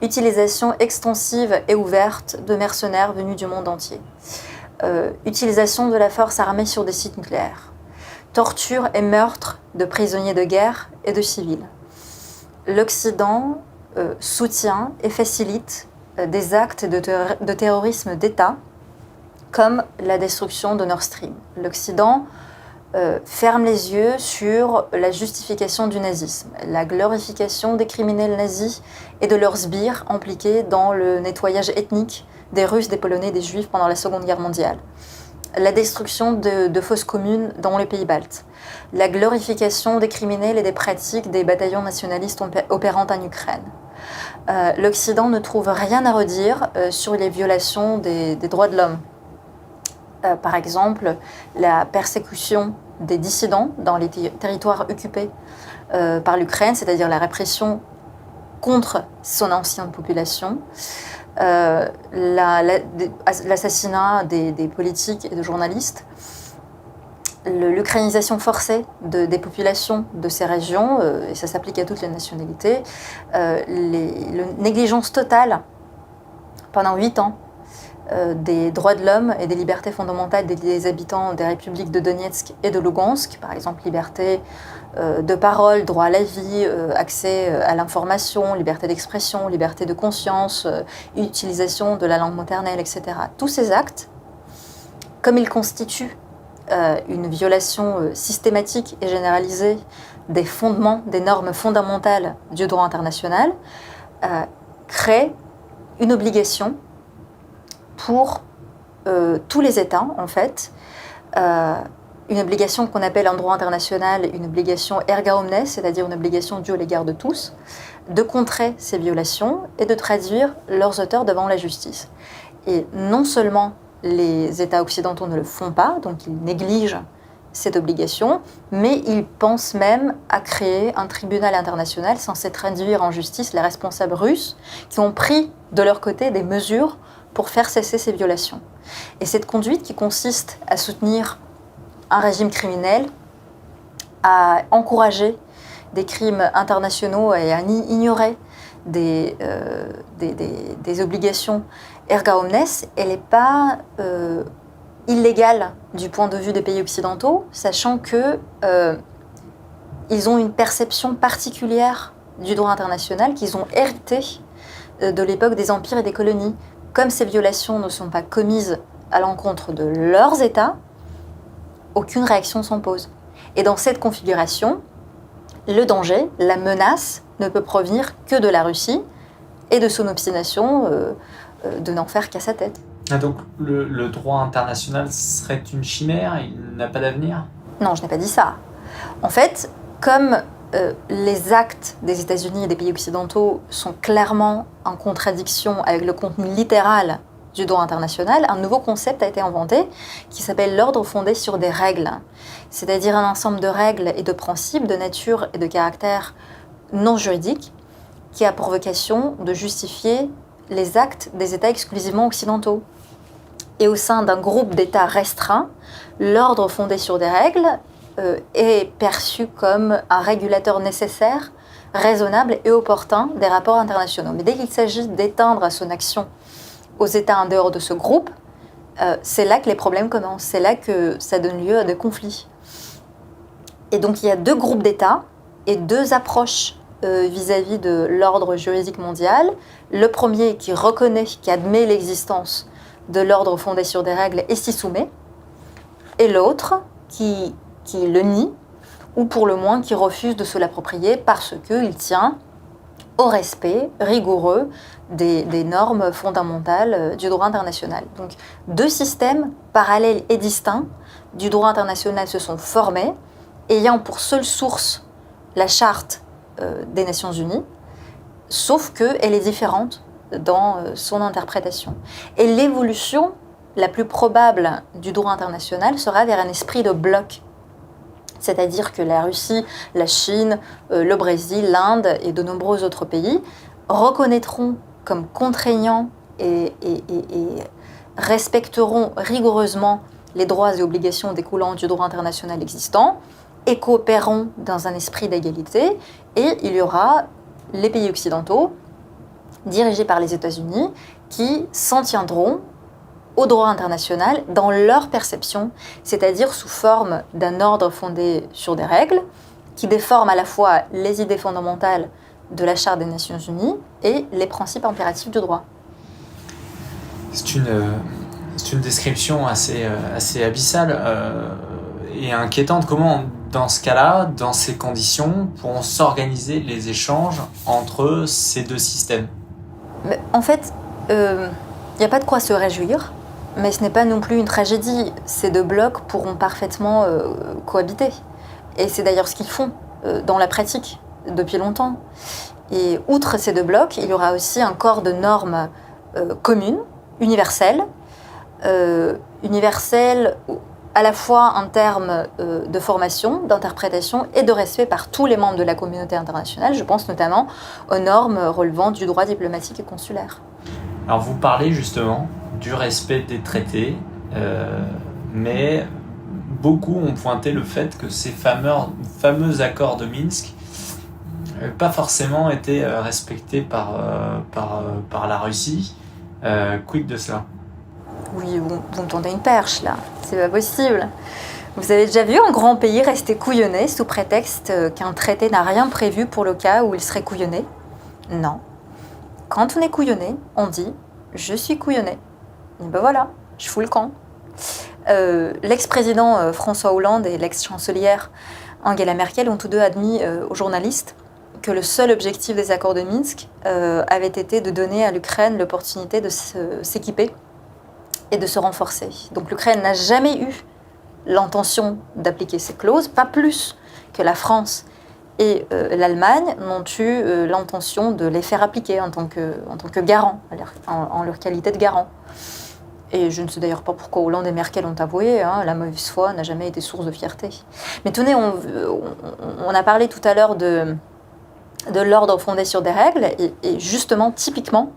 Utilisation extensive et ouverte de mercenaires venus du monde entier. Utilisation de la force armée sur des sites nucléaires. Torture et meurtre de prisonniers de guerre et de civils. L'Occident soutient et facilite des actes de terrorisme d'État comme la destruction de Nord Stream. L'Occident ferme les yeux sur la justification du nazisme, la glorification des criminels nazis et de leurs sbires impliqués dans le nettoyage ethnique des Russes, des Polonais et des Juifs pendant la Seconde Guerre mondiale, la destruction de fosses communes dans les pays baltes, la glorification des criminels et des pratiques des bataillons nationalistes opérant en Ukraine. L'Occident ne trouve rien à redire sur les violations des droits de l'homme. Par exemple, la persécution des dissidents dans les territoires occupés par l'Ukraine, c'est-à-dire la répression contre son ancienne population, l'assassinat des politiques et de journalistes, l'ukrainisation forcée des populations de ces régions, et ça s'applique à toutes les nationalités, la négligence totale pendant 8 ans des droits de l'homme et des libertés fondamentales des habitants des républiques de Donetsk et de Lugansk, par exemple liberté de parole, droit à la vie, accès à l'information, liberté d'expression, liberté de conscience, utilisation de la langue maternelle, etc. Tous ces actes, comme ils constituent une violation systématique et généralisée des fondements, des normes fondamentales du droit international, créent une obligation pour tous les États, en fait, une obligation qu'on appelle en droit international une obligation erga omnes, c'est-à-dire une obligation due à l'égard de tous, de contrer ces violations et de traduire leurs auteurs devant la justice. Et non seulement les États occidentaux ne le font pas, donc ils négligent cette obligation, mais il pense même à créer un tribunal international censé traduire en justice les responsables russes qui ont pris de leur côté des mesures pour faire cesser ces violations. Et cette conduite qui consiste à soutenir un régime criminel, à encourager des crimes internationaux et à ignorer des obligations erga omnes, elle n'est pas illégale du point de vue des pays occidentaux, sachant que ils ont une perception particulière du droit international qu'ils ont hérité de l'époque des empires et des colonies. Comme ces violations ne sont pas commises à l'encontre de leurs États, aucune réaction s'en pose. Et dans cette configuration, le danger, la menace, ne peut provenir que de la Russie et de son obstination de n'en faire qu'à sa tête. Ah, donc le droit international serait une chimère, il n'a pas d'avenir ? Non, je n'ai pas dit ça. En fait, comme les actes des États-Unis et des pays occidentaux sont clairement en contradiction avec le contenu littéral du droit international, un nouveau concept a été inventé qui s'appelle l'ordre fondé sur des règles, c'est-à-dire un ensemble de règles et de principes de nature et de caractère non juridique qui a pour vocation de justifier les actes des États exclusivement occidentaux. Et au sein d'un groupe d'États restreints, l'ordre fondé sur des règles est perçu comme un régulateur nécessaire, raisonnable et opportun des rapports internationaux. Mais dès qu'il s'agit d'éteindre son action aux États en dehors de ce groupe, c'est là que les problèmes commencent, c'est là que ça donne lieu à des conflits. Et donc il y a deux groupes d'États et deux approches vis-à-vis de l'ordre juridique mondial. Le premier qui reconnaît, qui admet l'existence de l'ordre fondé sur des règles et s'y soumet, et l'autre qui le nie, ou pour le moins qui refuse de se l'approprier parce qu'il tient au respect rigoureux des normes fondamentales du droit international. Donc deux systèmes parallèles et distincts du droit international se sont formés, ayant pour seule source la charte des Nations Unies, sauf qu'elle est différente dans son interprétation. Et l'évolution la plus probable du droit international sera vers un esprit de bloc. C'est-à-dire que la Russie, la Chine, le Brésil, l'Inde et de nombreux autres pays reconnaîtront comme contraignants et respecteront rigoureusement les droits et obligations découlant du droit international existant et coopéreront dans un esprit d'égalité. Et il y aura les pays occidentaux, dirigés par les États-Unis, qui s'en tiendront au droit international dans leur perception, c'est-à-dire sous forme d'un ordre fondé sur des règles qui déforment à la fois les idées fondamentales de la Charte des Nations Unies et les principes impératifs du droit. C'est une description assez abyssale et inquiétante. Comment, dans ce cas-là, dans ces conditions, pourront s'organiser les échanges entre ces deux systèmes ? Mais en fait, il n'y a pas de quoi se réjouir. Mais ce n'est pas non plus une tragédie. Ces deux blocs pourront parfaitement cohabiter. Et c'est d'ailleurs ce qu'ils font dans la pratique depuis longtemps. Et outre ces deux blocs, il y aura aussi un corps de normes communes, universelles à la fois en termes de formation, d'interprétation et de respect par tous les membres de la communauté internationale. Je pense notamment aux normes relevant du droit diplomatique et consulaire. Alors vous parlez justement du respect des traités, mais beaucoup ont pointé le fait que ces fameux accords de Minsk n'avaient pas forcément été respectés par la Russie. Quid de cela ? Oui, vous me tendez une perche là, c'est pas possible. Vous avez déjà vu un grand pays rester couillonné sous prétexte qu'un traité n'a rien prévu pour le cas où il serait couillonné ? Non. Quand on est couillonné, on dit « je suis couillonné ». Et ben voilà, je fous le camp. L'ex-président François Hollande et l'ex-chancelière Angela Merkel ont tous deux admis aux journalistes que le seul objectif des accords de Minsk avait été de donner à l'Ukraine l'opportunité de s'équiper et de se renforcer. Donc l'Ukraine n'a jamais eu l'intention d'appliquer ces clauses, pas plus que la France et l'Allemagne n'ont eu l'intention de les faire appliquer en tant que garant, en leur qualité de garant. Et je ne sais d'ailleurs pas pourquoi Hollande et Merkel ont avoué, hein, la mauvaise foi n'a jamais été source de fierté. Mais tenez, on a parlé tout à l'heure de l'ordre fondé sur des règles, et justement, typiquement,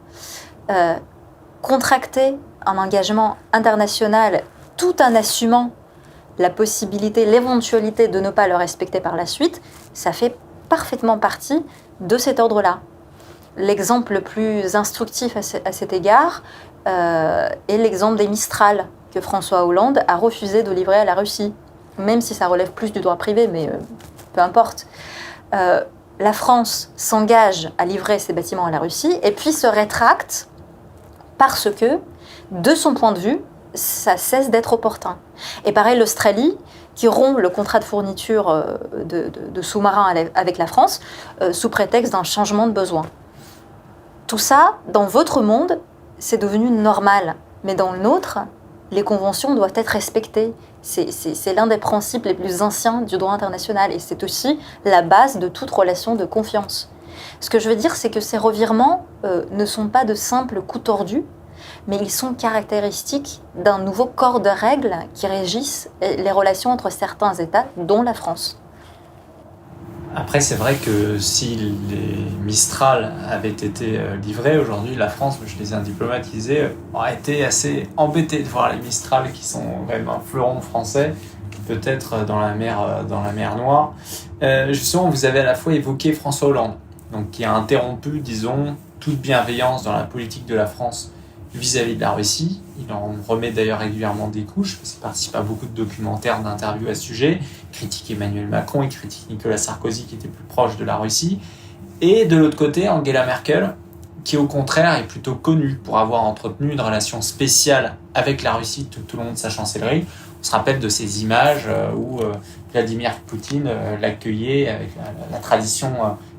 contracter un engagement international tout en assumant la possibilité, l'éventualité de ne pas le respecter par la suite, ça fait parfaitement partie de cet ordre-là. L'exemple le plus instructif à cet égard est l'exemple des Mistral que François Hollande a refusé de livrer à la Russie, même si ça relève plus du droit privé, mais peu importe. La France s'engage à livrer ces bâtiments à la Russie et puis se rétracte parce que, de son point de vue, ça cesse d'être opportun. Et pareil, l'Australie, qui rompt le contrat de fourniture de sous-marins avec la France sous prétexte d'un changement de besoin. Tout ça, dans votre monde, c'est devenu normal. Mais dans le nôtre, les conventions doivent être respectées. C'est l'un des principes les plus anciens du droit international. Et c'est aussi la base de toute relation de confiance. Ce que je veux dire, c'est que ces revirements ne sont pas de simples coups tordus, mais ils sont caractéristiques d'un nouveau corps de règles qui régissent les relations entre certains États, dont la France. Après, c'est vrai que si les Mistral avaient été livrés, aujourd'hui, la France, je lisais un diplomate qui disait, aurait été assez embêtée de voir les Mistral, qui sont quand même un fleuron français, peut-être dans la mer Noire. Justement, vous avez à la fois évoqué François Hollande, donc qui a interrompu, disons, toute bienveillance dans la politique de la France vis-à-vis de la Russie. Il en remet d'ailleurs régulièrement des couches, parce qu'il participe à beaucoup de documentaires, d'interviews à ce sujet. Il critique Emmanuel Macron, il critique Nicolas Sarkozy, qui était plus proche de la Russie. Et de l'autre côté, Angela Merkel, qui au contraire est plutôt connue pour avoir entretenu une relation spéciale avec la Russie tout au long de sa chancellerie. On se rappelle de ces images où Vladimir Poutine l'accueillait avec la tradition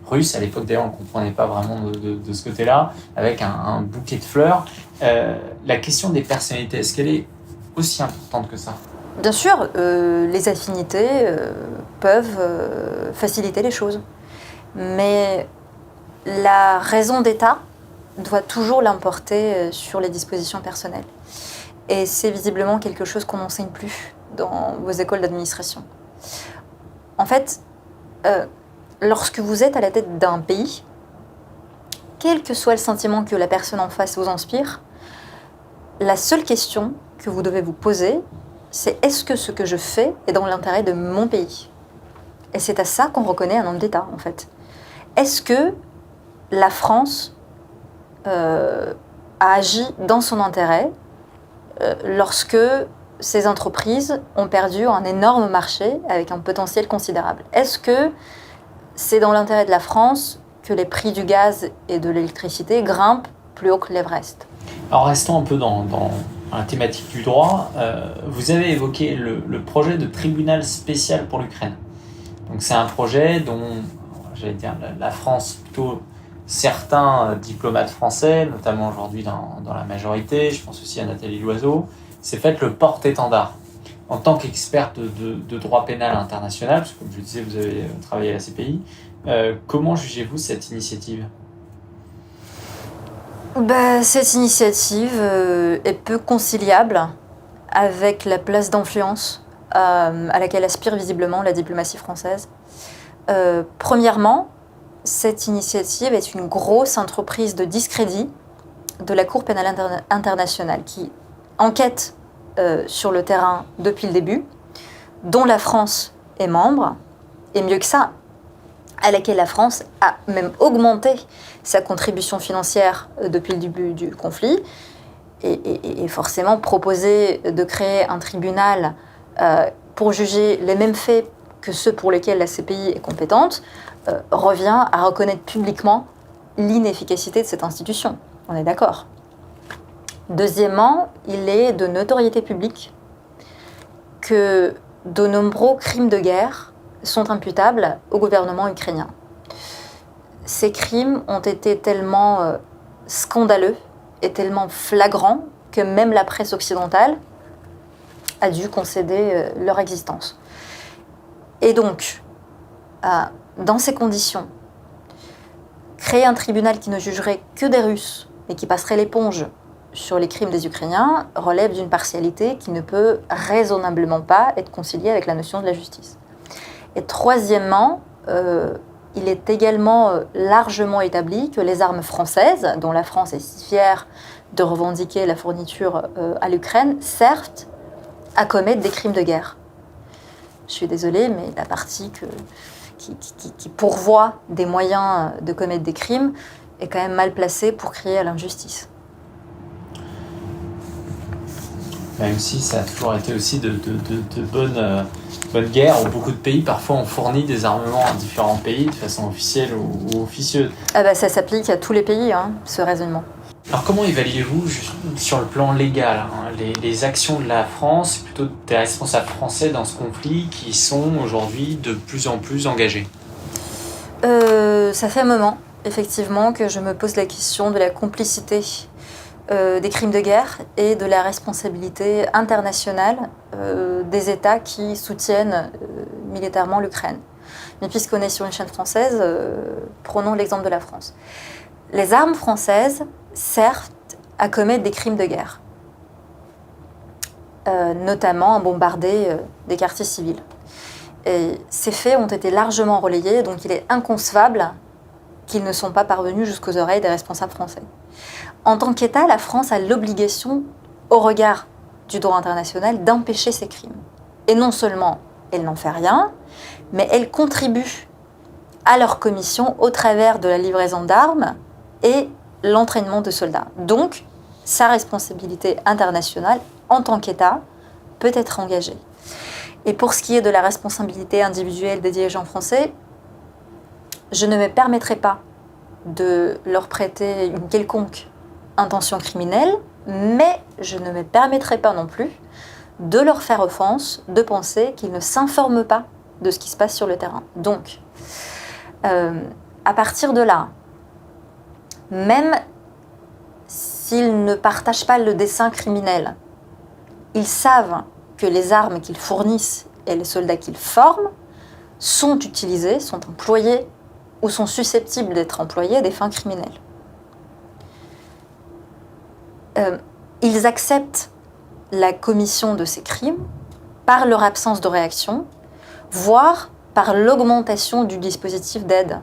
russe. À l'époque, d'ailleurs, on ne comprenait pas vraiment de ce côté-là, avec un bouquet de fleurs. La question des personnalités, est-ce qu'elle est aussi importante que ça ? Bien sûr, les affinités peuvent faciliter les choses. Mais la raison d'État doit toujours l'emporter sur les dispositions personnelles. Et c'est visiblement quelque chose qu'on n'enseigne plus dans vos écoles d'administration. En fait, lorsque vous êtes à la tête d'un pays, quel que soit le sentiment que la personne en face vous inspire, la seule question que vous devez vous poser, c'est est-ce que ce que je fais est dans l'intérêt de mon pays ? Et c'est à ça qu'on reconnaît un homme d'État, en fait. Est-ce que la France a agi dans son intérêt lorsque ces entreprises ont perdu un énorme marché avec un potentiel considérable ? Est-ce que c'est dans l'intérêt de la France que les prix du gaz et de l'électricité grimpent plus haut que l'Everest ? Alors restons un peu dans la thématique du droit. Vous avez évoqué le projet de tribunal spécial pour l'Ukraine. Donc c'est un projet dont, j'allais dire, la France, plutôt certains diplomates français, notamment aujourd'hui dans la majorité, je pense aussi à Nathalie Loiseau, s'est fait le porte-étendard. En tant qu'experte de droit pénal international, parce que comme je disais, vous avez travaillé à la CPI, comment jugez-vous cette initiative ? Cette initiative est peu conciliable avec la place d'influence à laquelle aspire visiblement la diplomatie française. Premièrement, cette initiative est une grosse entreprise de discrédit de la Cour pénale internationale qui enquête sur le terrain depuis le début, dont la France est membre, et mieux que ça, à laquelle la France a même augmenté sa contribution financière depuis le début du conflit, et forcément proposé de créer un tribunal pour juger les mêmes faits que ceux pour lesquels la CPI est compétente, revient à reconnaître publiquement l'inefficacité de cette institution. On est d'accord. Deuxièmement, il est de notoriété publique que de nombreux crimes de guerre sont imputables au gouvernement ukrainien. Ces crimes ont été tellement scandaleux et tellement flagrants que même la presse occidentale a dû concéder leur existence. Et donc, dans ces conditions, créer un tribunal qui ne jugerait que des Russes et qui passerait l'éponge sur les crimes des Ukrainiens relève d'une partialité qui ne peut raisonnablement pas être conciliée avec la notion de la justice. Et troisièmement, il est également largement établi que les armes françaises, dont la France est si fière de revendiquer la fourniture à l'Ukraine, servent à commettre des crimes de guerre. Je suis désolée, mais la partie qui pourvoit des moyens de commettre des crimes est quand même mal placée pour crier à l'injustice. Même si ça a toujours été aussi de bonnes guerres, où beaucoup de pays parfois ont fourni des armements à différents pays de façon officielle ou officieuse. Ça s'applique à tous les pays, ce raisonnement. Alors comment évaluez-vous, sur le plan légal, les actions de la France, plutôt des responsables français dans ce conflit qui sont aujourd'hui de plus en plus engagés ? Ça fait un moment, effectivement, que je me pose la question de la complicité des crimes de guerre et de la responsabilité internationale des États qui soutiennent militairement l'Ukraine. Mais puisqu'on est sur une chaîne française, prenons l'exemple de la France. Les armes françaises servent à commettre des crimes de guerre, notamment à bombarder des quartiers civils. Et ces faits ont été largement relayés, donc il est inconcevable qu'ils ne sont pas parvenus jusqu'aux oreilles des responsables français. En tant qu'État, la France a l'obligation, au regard du droit international, d'empêcher ces crimes. Et non seulement elle n'en fait rien, mais elle contribue à leur commission au travers de la livraison d'armes et l'entraînement de soldats. Donc, sa responsabilité internationale, en tant qu'État, peut être engagée. Et pour ce qui est de la responsabilité individuelle des dirigeants français, je ne me permettrai pas de leur prêter une quelconque intention criminelle, mais je ne me permettrai pas non plus de leur faire offense de penser qu'ils ne s'informent pas de ce qui se passe sur le terrain. Donc, à partir de là, même s'ils ne partagent pas le dessein criminel, ils savent que les armes qu'ils fournissent et les soldats qu'ils forment sont utilisés, sont employés ou sont susceptibles d'être employés à des fins criminelles. Ils acceptent la commission de ces crimes par leur absence de réaction, voire par l'augmentation du dispositif d'aide.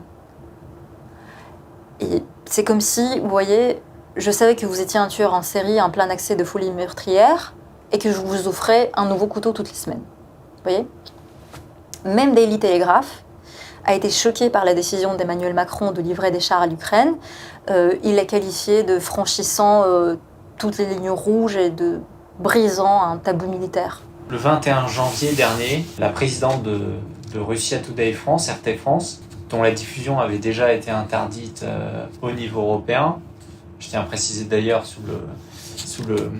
Et c'est comme si, vous voyez, je savais que vous étiez un tueur en série en plein accès de folie meurtrière et que je vous offrais un nouveau couteau toutes les semaines. Vous voyez ? Même Daily Telegraph a été choqué par la décision d'Emmanuel Macron de livrer des chars à l'Ukraine. Il l'a qualifié de franchissant toutes les lignes rouges et de brisant un tabou militaire. Le 21 janvier dernier, la présidente de Russia Today France, RT France, dont la diffusion avait déjà été interdite au niveau européen, je tiens à préciser d'ailleurs sous le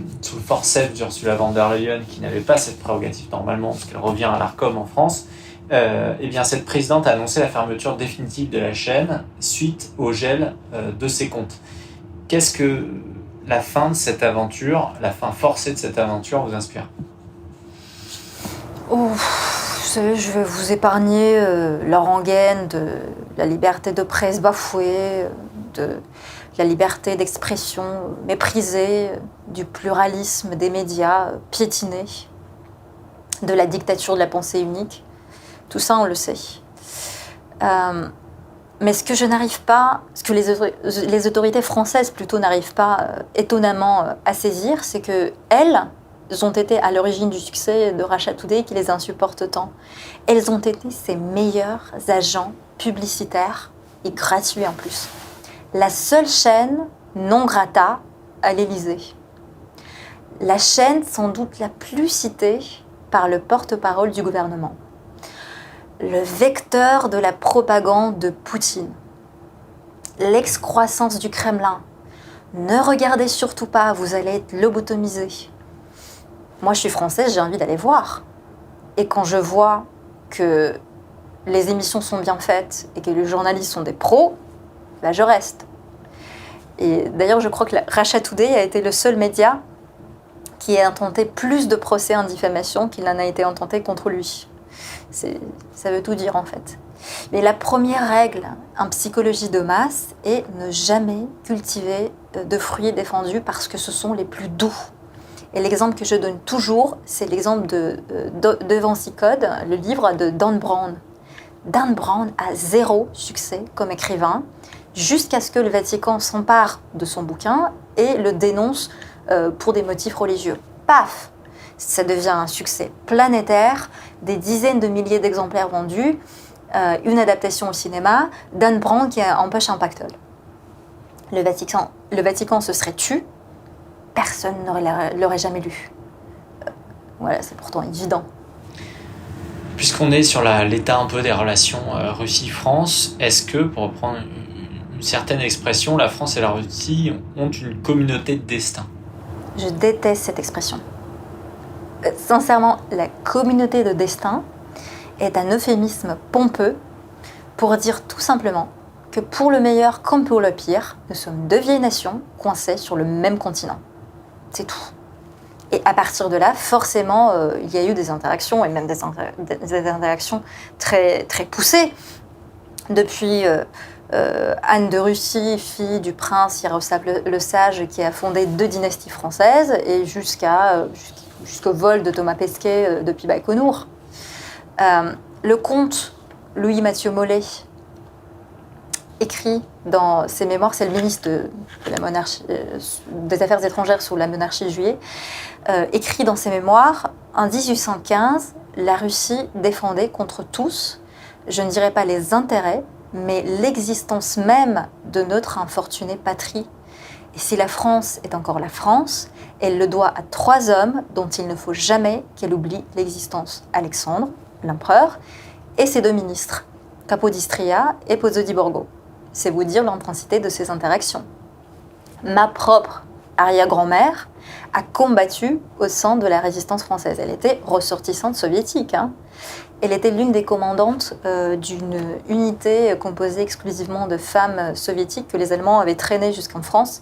forceps d'Ursula von der Leyen, qui n'avait pas cette prérogative normalement, parce qu'elle revient à l'Arcom en France, eh bien cette présidente a annoncé la fermeture définitive de la chaîne suite au gel de ses comptes. Qu'est-ce que la fin de cette aventure, la fin forcée de cette aventure vous inspire ? Vous savez, je vais vous épargner la rengaine de la liberté de presse bafouée, de la liberté d'expression méprisée, du pluralisme des médias piétiné, de la dictature de la pensée unique. Tout ça, on le sait. Mais ce que je n'arrive pas, ce que les autorités françaises plutôt n'arrivent pas étonnamment à saisir, c'est qu'elles ont été à l'origine du succès de Russia Today qui les insupporte tant. Elles ont été ses meilleurs agents publicitaires et gratuits en plus. La seule chaîne non grata à l'Élysée. La chaîne sans doute la plus citée par le porte-parole du gouvernement. Le vecteur de la propagande de Poutine. L'excroissance du Kremlin. Ne regardez surtout pas, vous allez être lobotomisé. Moi, je suis française, j'ai envie d'aller voir. Et quand je vois que les émissions sont bien faites et que les journalistes sont des pros, là, je reste. Et d'ailleurs, je crois que Russia Today a été le seul média qui a intenté plus de procès en diffamation qu'il n'en a été intenté contre lui. Ça veut tout dire, en fait. Mais la première règle en psychologie de masse est ne jamais cultiver de fruits défendus parce que ce sont les plus doux. Et l'exemple que je donne toujours, c'est l'exemple de Vinci Code, le livre de Dan Brown. Dan Brown a 0 succès comme écrivain, jusqu'à ce que le Vatican s'empare de son bouquin et le dénonce pour des motifs religieux. Paf! Ça devient un succès planétaire, des dizaines de milliers d'exemplaires vendus, une adaptation au cinéma, Dan Brown qui empoche un pactole. Le Vatican se serait tu, personne ne l'aurait jamais lu. Voilà, c'est pourtant évident. Puisqu'on est sur l'état un peu des relations Russie-France, est-ce que, pour reprendre une certaine expression, la France et la Russie ont une communauté de destin? Je déteste cette expression. Sincèrement, la communauté de destin est un euphémisme pompeux pour dire tout simplement que pour le meilleur comme pour le pire, nous sommes 2 vieilles nations coincées sur le même continent. C'est tout. Et à partir de là, forcément, il y a eu des interactions, et même des interactions très, très poussées. Depuis Anne de Russie, fille du prince Yaroslav le Sage, qui a fondé 2 dynasties françaises, et jusqu'au vol de Thomas Pesquet depuis Baïkonour. Le comte Louis-Mathieu Molé écrit dans ses mémoires, c'est le ministre de la monarchie, des Affaires étrangères sous la monarchie de Juillet, écrit dans ses mémoires, en 1815, la Russie défendait contre tous, je ne dirais pas les intérêts, mais l'existence même de notre infortunée patrie. Et si la France est encore la France, elle le doit à 3 hommes dont il ne faut jamais qu'elle oublie l'existence. Alexandre, l'empereur, et ses 2 ministres, Capodistria et Pozzo di Borgo. C'est vous dire l'intensité de ces interactions. Ma propre arrière-grand-mère a combattu au sein de la résistance française. Elle était ressortissante soviétique. Elle était l'une des commandantes d'une unité composée exclusivement de femmes soviétiques que les Allemands avaient traînées jusqu'en France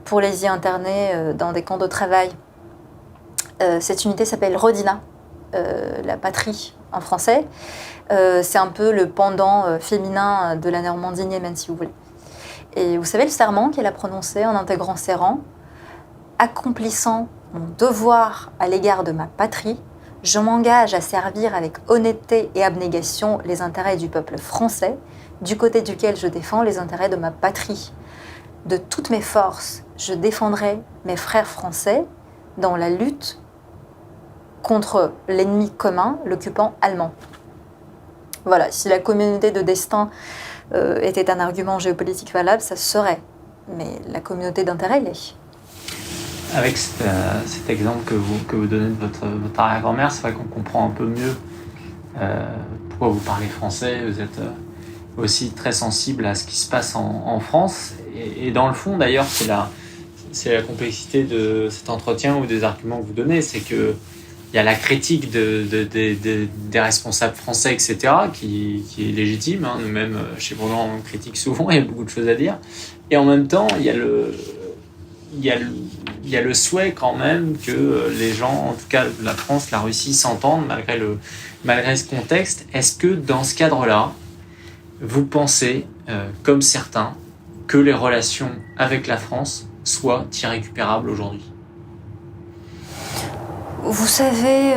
pour les y interner dans des camps de travail. Cette unité s'appelle Rodina, la patrie en français. C'est un peu le pendant féminin de la Normandie-Niémène, si vous voulez. Et vous savez le serment qu'elle a prononcé en intégrant ses rangs? Accomplissant mon devoir à l'égard de ma patrie, je m'engage à servir avec honnêteté et abnégation les intérêts du peuple français, du côté duquel je défends les intérêts de ma patrie. De toutes mes forces, je défendrai mes frères français dans la lutte contre l'ennemi commun, l'occupant allemand. Voilà, si la communauté de destin était un argument géopolitique valable, ça se serait. Mais la communauté d'intérêt l'est. Avec cet exemple que vous donnez de votre arrière-grand-mère, c'est vrai qu'on comprend un peu mieux pourquoi vous parlez français. Vous êtes aussi très sensible à ce qui se passe en France. Et dans le fond, d'ailleurs, c'est la complexité de cet entretien ou des arguments que vous donnez. C'est que il y a la critique des responsables français, etc., qui est légitime. Nous-mêmes, chez Bourdon, on critique souvent, il y a beaucoup de choses à dire. Et en même temps, il y a le souhait quand même que les gens, en tout cas la France, la Russie, s'entendent malgré ce contexte. Est-ce que dans ce cadre-là, vous pensez, comme certains, que les relations avec la France soient irrécupérables aujourd'hui ? Vous savez,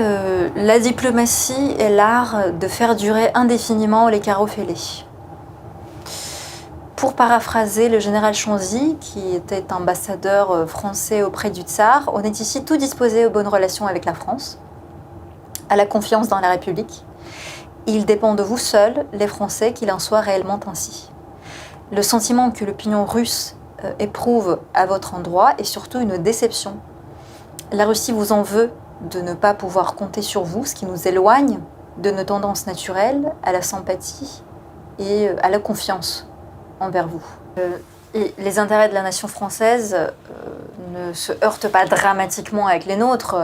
la diplomatie est l'art de faire durer indéfiniment les carreaux fêlés. Pour paraphraser le général Chanzy, qui était ambassadeur français auprès du tsar, on est ici tout disposé aux bonnes relations avec la France, à la confiance dans la République. Il dépend de vous seuls, les Français, qu'il en soit réellement ainsi. Le sentiment que l'opinion russe éprouve à votre endroit est surtout une déception. La Russie vous en veut de ne pas pouvoir compter sur vous, ce qui nous éloigne de nos tendances naturelles à la sympathie et à la confiance envers vous. Et les intérêts de la nation française ne se heurtent pas dramatiquement avec les nôtres.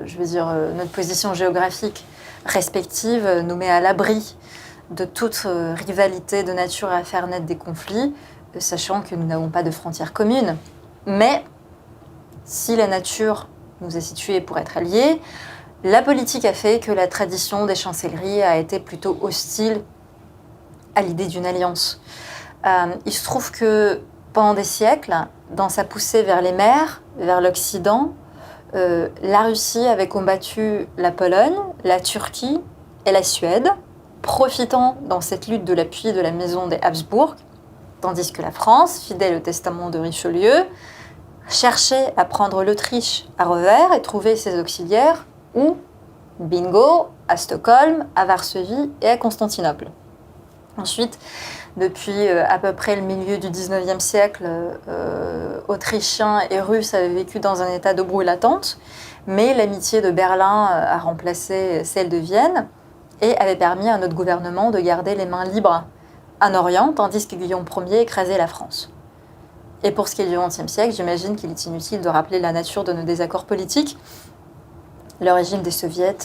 Je veux dire, notre position géographique respective nous met à l'abri de toute rivalité de nature à faire naître des conflits, sachant que nous n'avons pas de frontières communes. Mais si la nature nous a situés pour être alliés, la politique a fait que la tradition des chancelleries a été plutôt hostile à l'idée d'une alliance. Il se trouve que pendant des siècles, dans sa poussée vers les mers, vers l'Occident, la Russie avait combattu la Pologne, la Turquie et la Suède, profitant dans cette lutte de l'appui de la maison des Habsbourg, tandis que la France, fidèle au testament de Richelieu, cherchait à prendre l'Autriche à revers et trouver ses auxiliaires où, bingo, à Stockholm, à Varsovie et à Constantinople. Ensuite, depuis à peu près le milieu du 19e siècle, Autrichiens et Russes avaient vécu dans un état de brouille-latente, mais l'amitié de Berlin a remplacé celle de Vienne et avait permis à notre gouvernement de garder les mains libres en Orient, tandis que Guillaume Ier écrasait la France. Et pour ce qui est du XXe siècle, j'imagine qu'il est inutile de rappeler la nature de nos désaccords politiques. Le régime des soviets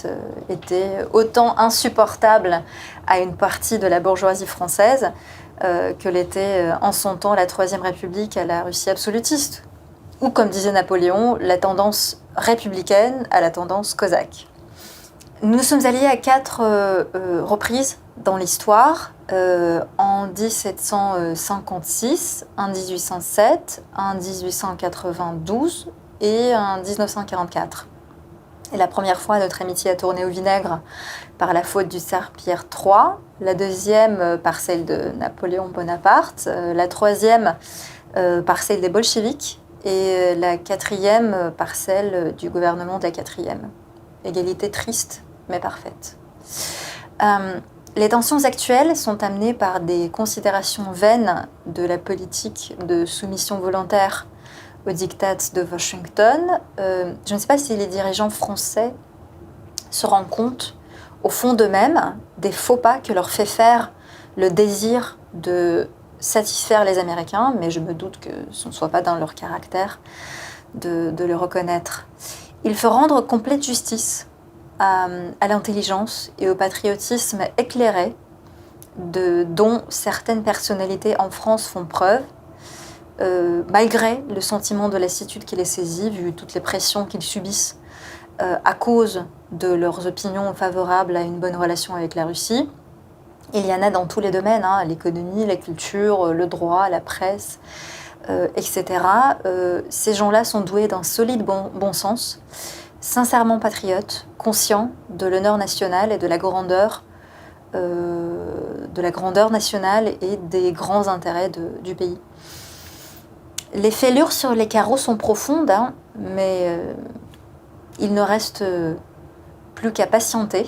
était autant insupportable à une partie de la bourgeoisie française que l'était en son temps la Troisième République à la Russie absolutiste, ou comme disait Napoléon, la tendance républicaine à la tendance cosaque. Nous nous sommes alliés à 4 reprises dans l'histoire, en 1756, en 1807, en 1892 et en 1944. Et la première fois, notre amitié a tourné au vinaigre par la faute du tsar Pierre III, la deuxième par celle de Napoléon Bonaparte, la troisième par celle des bolcheviks et la quatrième par celle du gouvernement de la quatrième. Égalité triste, mais parfaite. Les tensions actuelles sont amenées par des considérations vaines de la politique de soumission volontaire aux diktats de Washington. Je ne sais pas si les dirigeants français se rendent compte, au fond d'eux-mêmes, des faux pas que leur fait faire le désir de satisfaire les Américains, mais je me doute que ce ne soit pas dans leur caractère de le reconnaître. Il faut rendre complète justice à l'intelligence et au patriotisme éclairé dont certaines personnalités en France font preuve, malgré le sentiment de lassitude qui les saisit, vu toutes les pressions qu'ils subissent à cause de leurs opinions favorables à une bonne relation avec la Russie. Il y en a dans tous les domaines, l'économie, la culture, le droit, la presse, etc. Ces gens-là sont doués d'un solide bon sens, sincèrement patriotes, conscients de l'honneur national et de la grandeur nationale et des grands intérêts du pays. Les fêlures sur les carreaux sont profondes, mais il ne reste plus qu'à patienter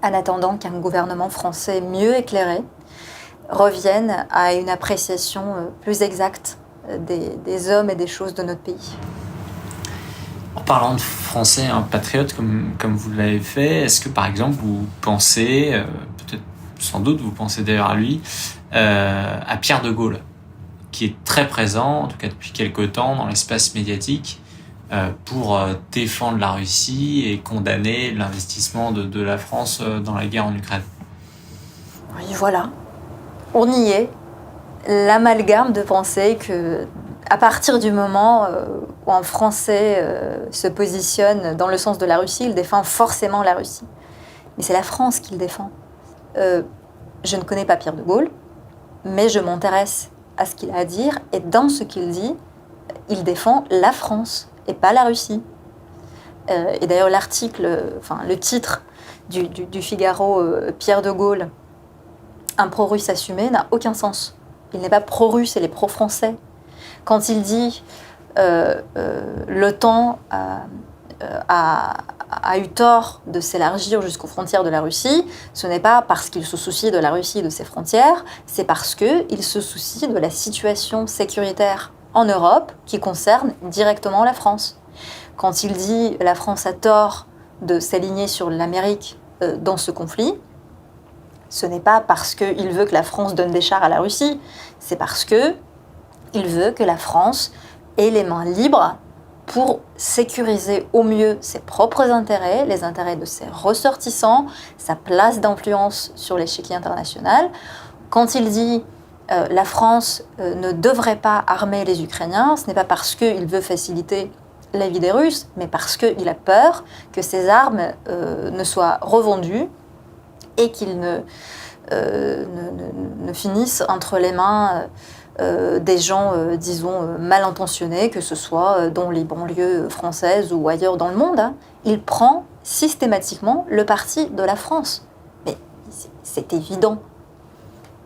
en attendant qu'un gouvernement français mieux éclairé revienne à une appréciation plus exacte des hommes et des choses de notre pays. En parlant de Français patriotes comme vous l'avez fait, est-ce que par exemple vous pensez, peut-être sans doute vous pensez d'ailleurs à lui, à Pierre de Gaulle, qui est très présent, en tout cas depuis quelque temps, dans l'espace médiatique, pour défendre la Russie et condamner l'investissement de la France dans la guerre en Ukraine. Oui, voilà. On y est. L'amalgame de penser que, à partir du moment où un Français se positionne dans le sens de la Russie, il défend forcément la Russie. Mais c'est la France qu'il défend. Je ne connais pas Pierre de Gaulle, mais je m'intéresse à ce qu'il a à dire, et dans ce qu'il dit, il défend la France et pas la Russie. Et d'ailleurs le titre du Figaro, Pierre de Gaulle, un pro-russe assumé, n'a aucun sens. Il n'est pas pro-russe, il est pro-français. Quand il dit l'OTAN a eu tort de s'élargir jusqu'aux frontières de la Russie, ce n'est pas parce qu'il se soucie de la Russie et de ses frontières, c'est parce qu'il se soucie de la situation sécuritaire en Europe qui concerne directement la France. Quand il dit la France a tort de s'aligner sur l'Amérique dans ce conflit, ce n'est pas parce qu'il veut que la France donne des chars à la Russie, c'est parce qu'il veut que la France ait les mains libres pour sécuriser au mieux ses propres intérêts, les intérêts de ses ressortissants, sa place d'influence sur l'échiquier international. Quand il dit la France ne devrait pas armer les Ukrainiens, ce n'est pas parce qu'il veut faciliter la vie des Russes, mais parce qu'il a peur que ces armes ne soient revendues et qu'ils ne finissent entre les mains des gens, disons, mal intentionnés, que ce soit dans les banlieues françaises ou ailleurs dans le monde, hein. Il prend systématiquement le parti de la France. Mais c'est évident.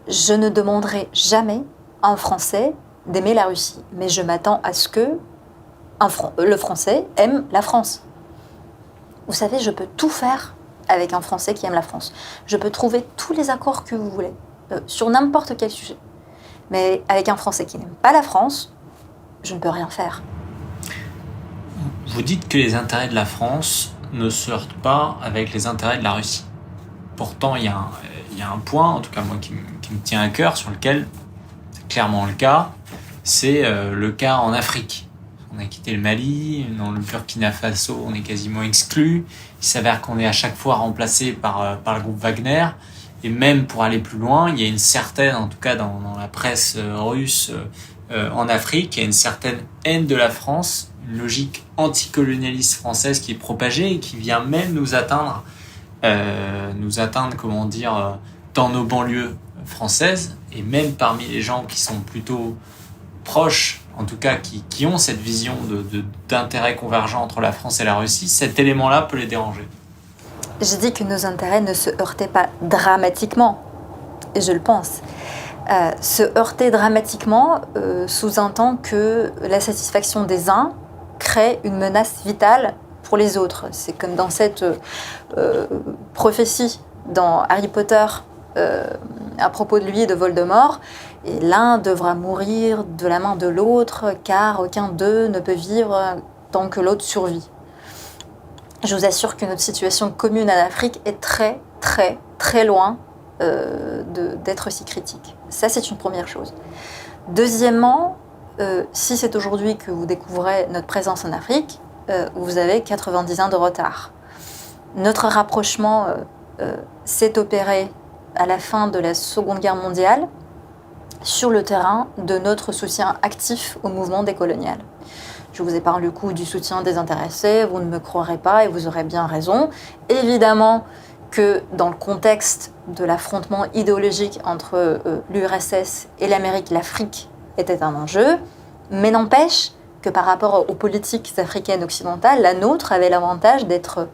Je ne demanderai jamais à un Français d'aimer la Russie, mais je m'attends à ce que le Français aime la France. Vous savez, je peux tout faire avec un Français qui aime la France. Je peux trouver tous les accords que vous voulez, sur n'importe quel sujet. Mais avec un Français qui n'aime pas la France, je ne peux rien faire. Vous dites que les intérêts de la France ne se heurtent pas avec les intérêts de la Russie. Pourtant, il y a un point, en tout cas moi, qui me tient à cœur, sur lequel c'est clairement le cas, c'est le cas en Afrique. On a quitté le Mali, dans le Burkina Faso, on est quasiment exclu. Il s'avère qu'on est à chaque fois remplacé par le groupe Wagner. Et même pour aller plus loin, il y a une certaine, en tout cas dans la presse russe en Afrique, il y a une certaine haine de la France, une logique anticolonialiste française qui est propagée et qui vient même nous atteindre, comment dire, dans nos banlieues françaises, et même parmi les gens qui sont plutôt proches, en tout cas qui ont cette vision d'intérêt convergent entre la France et la Russie, cet élément-là peut les déranger. J'ai dit que nos intérêts ne se heurtaient pas dramatiquement, et je le pense. Se heurter dramatiquement sous-entend que la satisfaction des uns crée une menace vitale pour les autres. C'est comme dans cette prophétie dans Harry Potter à propos de lui et de Voldemort. Et l'un devra mourir de la main de l'autre, car aucun d'eux ne peut vivre tant que l'autre survit. Je vous assure que notre situation commune en Afrique est très, très, très loin d'être si critique. Ça, c'est une première chose. Deuxièmement, si c'est aujourd'hui que vous découvrez notre présence en Afrique, vous avez 90 ans de retard. Notre rapprochement s'est opéré à la fin de la Seconde Guerre mondiale sur le terrain de notre soutien actif au mouvement décolonial. Je vous épargne le coup du soutien désintéressé, vous ne me croirez pas et vous aurez bien raison. Évidemment que dans le contexte de l'affrontement idéologique entre l'URSS et l'Amérique, l'Afrique était un enjeu, mais n'empêche que par rapport aux politiques africaines occidentales, la nôtre avait l'avantage d'être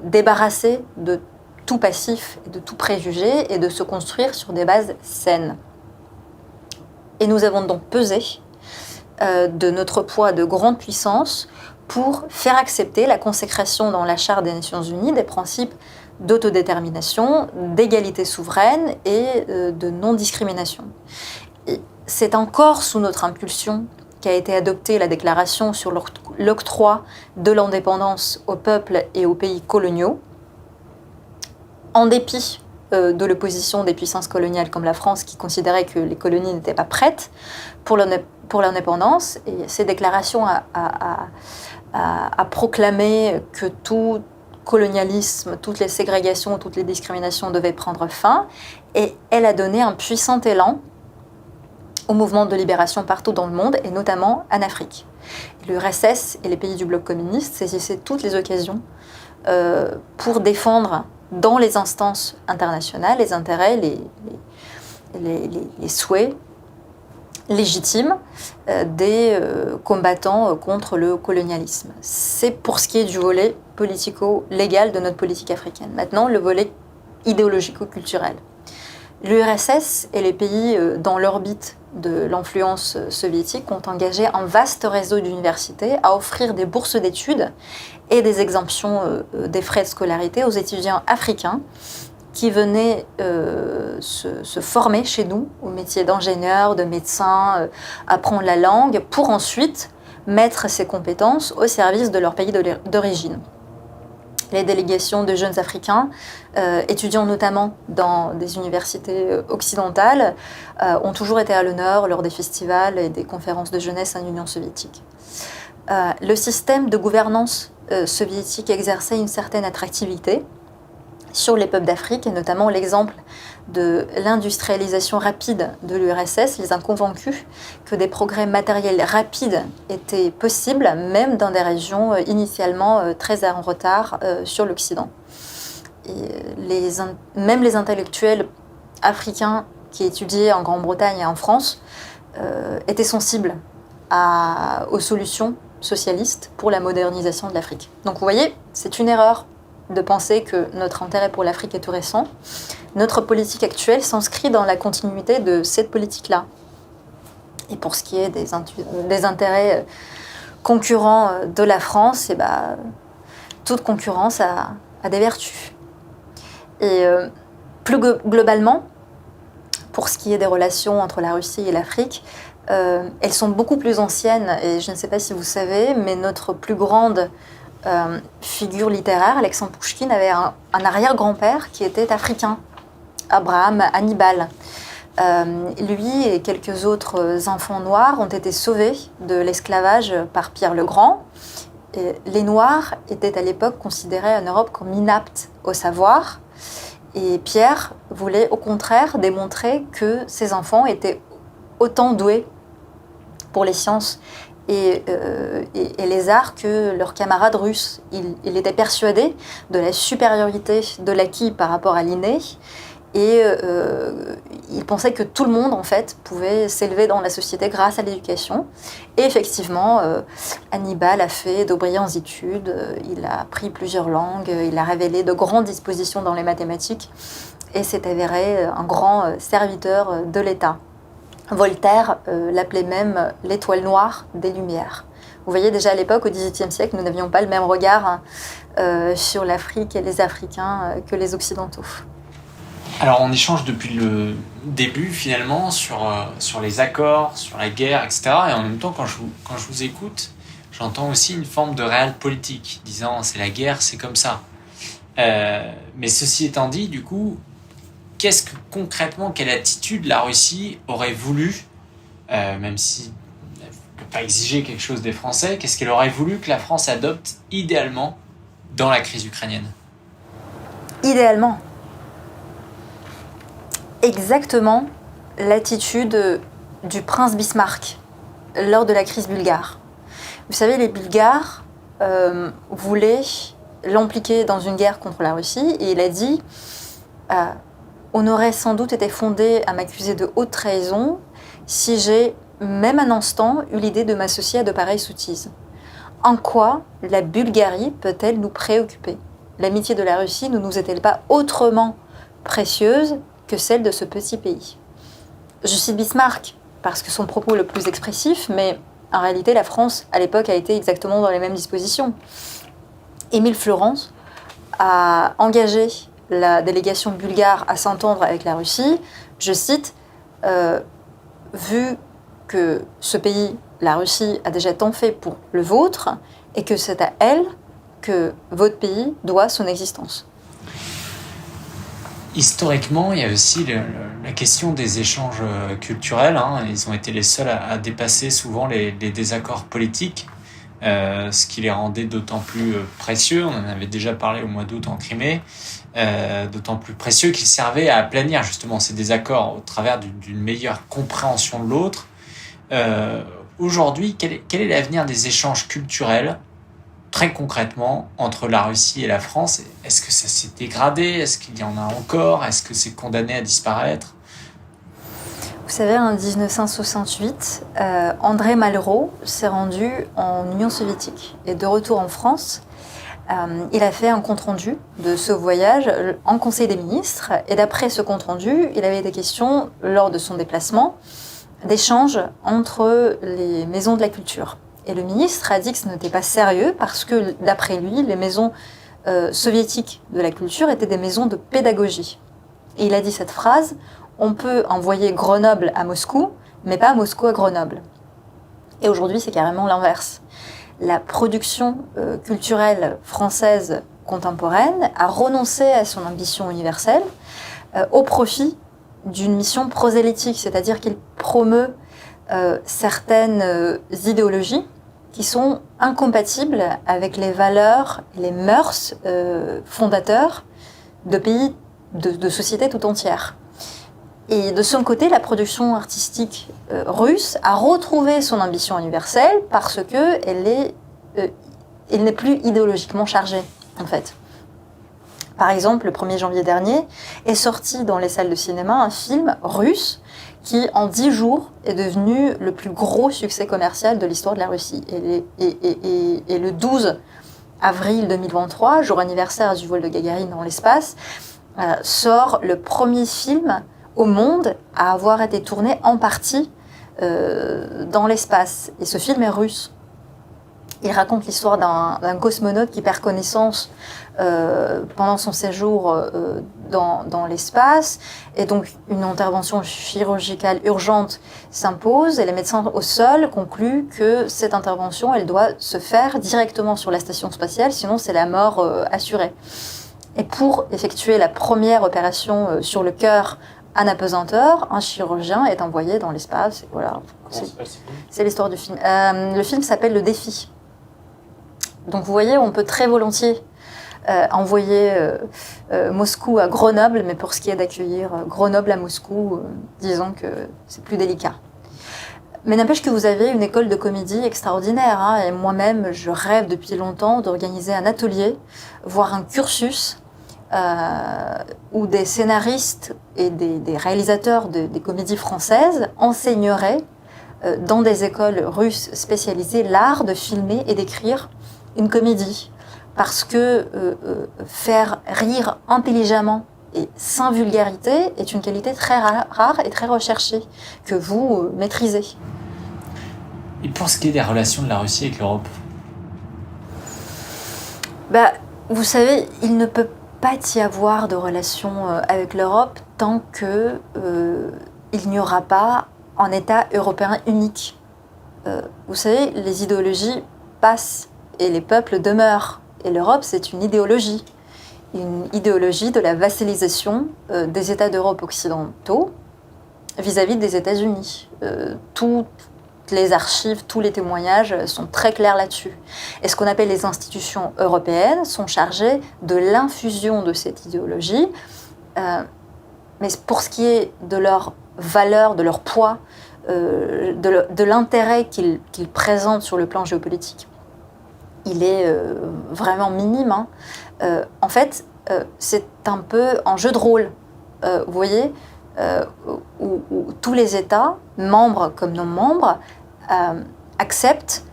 débarrassée de tout passif et de tout préjugé et de se construire sur des bases saines. Et nous avons donc pesé de notre poids de grande puissance pour faire accepter la consécration dans la Charte des Nations Unies des principes d'autodétermination, d'égalité souveraine et de non-discrimination. Et c'est encore sous notre impulsion qu'a été adoptée la déclaration sur l'octroi de l'indépendance aux peuples et aux pays coloniaux, en dépit de l'opposition des puissances coloniales comme la France, qui considérait que les colonies n'étaient pas prêtes pour l'indépendance. Et ces déclarations a proclamé que tout colonialisme, toutes les ségrégations, toutes les discriminations devaient prendre fin. Et elle a donné un puissant élan au mouvement de libération partout dans le monde, et notamment en Afrique. L'URSS et les pays du bloc communiste saisissaient toutes les occasions pour défendre dans les instances internationales les intérêts, les souhaits légitimes des combattants contre le colonialisme. C'est pour ce qui est du volet politico-légal de notre politique africaine. Maintenant, le volet idéologico-culturel. L'URSS et les pays dans l'orbite de l'influence soviétique ont engagé un vaste réseau d'universités à offrir des bourses d'études et des exemptions des frais de scolarité aux étudiants africains qui venaient se former chez nous au métier d'ingénieur, de médecin, apprendre la langue pour ensuite mettre ces compétences au service de leur pays d'origine. Les délégations de jeunes Africains, étudiant notamment dans des universités occidentales, ont toujours été à l'honneur lors des festivals et des conférences de jeunesse en Union soviétique. Le système de gouvernance soviétique exerçait une certaine attractivité sur les peuples d'Afrique, et notamment l'exemple de l'industrialisation rapide de l'URSS les a convaincus que des progrès matériels rapides étaient possibles, même dans des régions initialement très en retard sur l'Occident. Et même les intellectuels africains qui étudiait en Grande-Bretagne et en France, était sensible aux solutions socialistes pour la modernisation de l'Afrique. Donc vous voyez, c'est une erreur de penser que notre intérêt pour l'Afrique est tout récent. Notre politique actuelle s'inscrit dans la continuité de cette politique-là. Et pour ce qui est des intérêts concurrents de la France, toute concurrence a des vertus. Et plus globalement, pour ce qui est des relations entre la Russie et l'Afrique, elles sont beaucoup plus anciennes. Et je ne sais pas si vous savez, mais notre plus grande figure littéraire, Alexandre Pouchkine, avait un arrière-grand-père qui était africain, Abraham Hannibal. Lui et quelques autres enfants noirs ont été sauvés de l'esclavage par Pierre le Grand. Et les Noirs étaient à l'époque considérés en Europe comme inaptes au savoir. Et Pierre voulait au contraire démontrer que ces enfants étaient autant doués pour les sciences et les arts que leurs camarades russes. Il était persuadé de la supériorité de l'acquis par rapport à l'inné. Et il pensait que tout le monde, en fait, pouvait s'élever dans la société grâce à l'éducation. Et effectivement, Hannibal a fait de brillantes études, il a appris plusieurs langues, il a révélé de grandes dispositions dans les mathématiques et s'est avéré un grand serviteur de l'État. Voltaire l'appelait même l'étoile noire des Lumières. Vous voyez, déjà à l'époque, au XVIIIe siècle, nous n'avions pas le même regard sur l'Afrique et les Africains que les Occidentaux. Alors on échange depuis le début finalement sur les accords, sur la guerre, etc. Et en même temps, quand je vous écoute, j'entends aussi une forme de réel politique, disant c'est la guerre, c'est comme ça. Mais ceci étant dit, du coup, qu'est-ce que concrètement, quelle attitude la Russie aurait voulu, même si elle ne peut pas exiger quelque chose des Français, qu'est-ce qu'elle aurait voulu que la France adopte idéalement dans la crise ukrainienne ? Idéalement, exactement l'attitude du prince Bismarck lors de la crise bulgare. Vous savez, les Bulgares voulaient l'impliquer dans une guerre contre la Russie et il a dit on aurait sans doute été fondé à m'accuser de haute trahison si j'ai, même un instant, eu l'idée de m'associer à de pareilles sottises. En quoi la Bulgarie peut-elle nous préoccuper ? L'amitié de la Russie ne nous est-elle pas autrement précieuse que celle de ce petit pays ? Je cite Bismarck parce que son propos est le plus expressif, mais en réalité, la France, à l'époque, a été exactement dans les mêmes dispositions. Émile Fleurance a engagé la délégation bulgare à s'entendre avec la Russie. Je cite, vu que ce pays, la Russie, a déjà tant fait pour le vôtre, et que c'est à elle que votre pays doit son existence. Historiquement, il y a aussi la question des échanges culturels. Ils ont été les seuls à dépasser souvent les désaccords politiques, ce qui les rendait d'autant plus précieux. On en avait déjà parlé au mois d'août en Crimée. D'autant plus précieux qu'ils servaient à aplanir justement ces désaccords au travers d'une meilleure compréhension de l'autre. Aujourd'hui, quel est l'avenir des échanges culturels, très concrètement, entre la Russie et la France ? Est-ce que ça s'est dégradé ? Est-ce qu'il y en a encore ? Est-ce que c'est condamné à disparaître ? Vous savez, en 1968, André Malraux s'est rendu en Union soviétique. Et de retour en France, il a fait un compte-rendu de ce voyage en Conseil des ministres. Et d'après ce compte-rendu, il avait été question, lors de son déplacement, d'échanges entre les maisons de la culture. Et le ministre a dit que ce n'était pas sérieux parce que, d'après lui, les maisons soviétiques de la culture étaient des maisons de pédagogie. Et il a dit cette phrase, « On peut envoyer Grenoble à Moscou, mais pas Moscou à Grenoble ». Et aujourd'hui, c'est carrément l'inverse. La production culturelle française contemporaine a renoncé à son ambition universelle au profit d'une mission prosélytique, c'est-à-dire qu'il promeut certaines idéologies qui sont incompatibles avec les valeurs, les mœurs fondateurs de pays, de sociétés tout entières. Et de son côté, la production artistique russe a retrouvé son ambition universelle parce qu'elle n'est plus idéologiquement chargée, en fait. Par exemple, le 1er janvier dernier, est sorti dans les salles de cinéma un film russe qui, en 10 jours, est devenu le plus gros succès commercial de l'histoire de la Russie. Et le 12 avril 2023, jour anniversaire du vol de Gagarine dans l'espace, sort le premier film au monde à avoir été tourné en partie dans l'espace. Et ce film est russe. Il raconte l'histoire d'un cosmonaute qui perd connaissance pendant son séjour dans l'espace. Et donc, une intervention chirurgicale urgente s'impose. Et les médecins au sol concluent que cette intervention, elle doit se faire directement sur la station spatiale, sinon c'est la mort assurée. Et pour effectuer la première opération sur le cœur en apesanteur, un chirurgien est envoyé dans l'espace. Voilà. C'est l'histoire du film. Le film s'appelle Le Défi. Donc vous voyez, on peut très volontiers envoyer Moscou à Grenoble, mais pour ce qui est d'accueillir Grenoble à Moscou, disons que c'est plus délicat. Mais n'empêche que vous avez une école de comédie extraordinaire, hein, et moi-même, je rêve depuis longtemps d'organiser un atelier, voire un cursus, où des scénaristes et des réalisateurs des comédies françaises enseigneraient dans des écoles russes spécialisées l'art de filmer et d'écrire une comédie, parce que faire rire intelligemment et sans vulgarité est une qualité très rare et très recherchée, que vous maîtrisez. Et pour ce qui est des relations de la Russie avec l'Europe ? Vous savez, il ne peut pas y avoir de relations avec l'Europe tant qu'il n'y aura pas un État européen unique. Vous savez, les idéologies passent et les peuples demeurent. Et l'Europe, c'est une idéologie de la vassalisation des États d'Europe occidentaux vis-à-vis des États-Unis. Toutes les archives, tous les témoignages sont très clairs là-dessus. Et ce qu'on appelle les institutions européennes sont chargées de l'infusion de cette idéologie. Mais pour ce qui est de leur valeur, de leur poids, de l'intérêt qu'ils présentent sur le plan géopolitique, il est vraiment minime. Hein. En fait, c'est un peu un jeu de rôle, vous voyez, où tous les États, membres comme non-membres, acceptent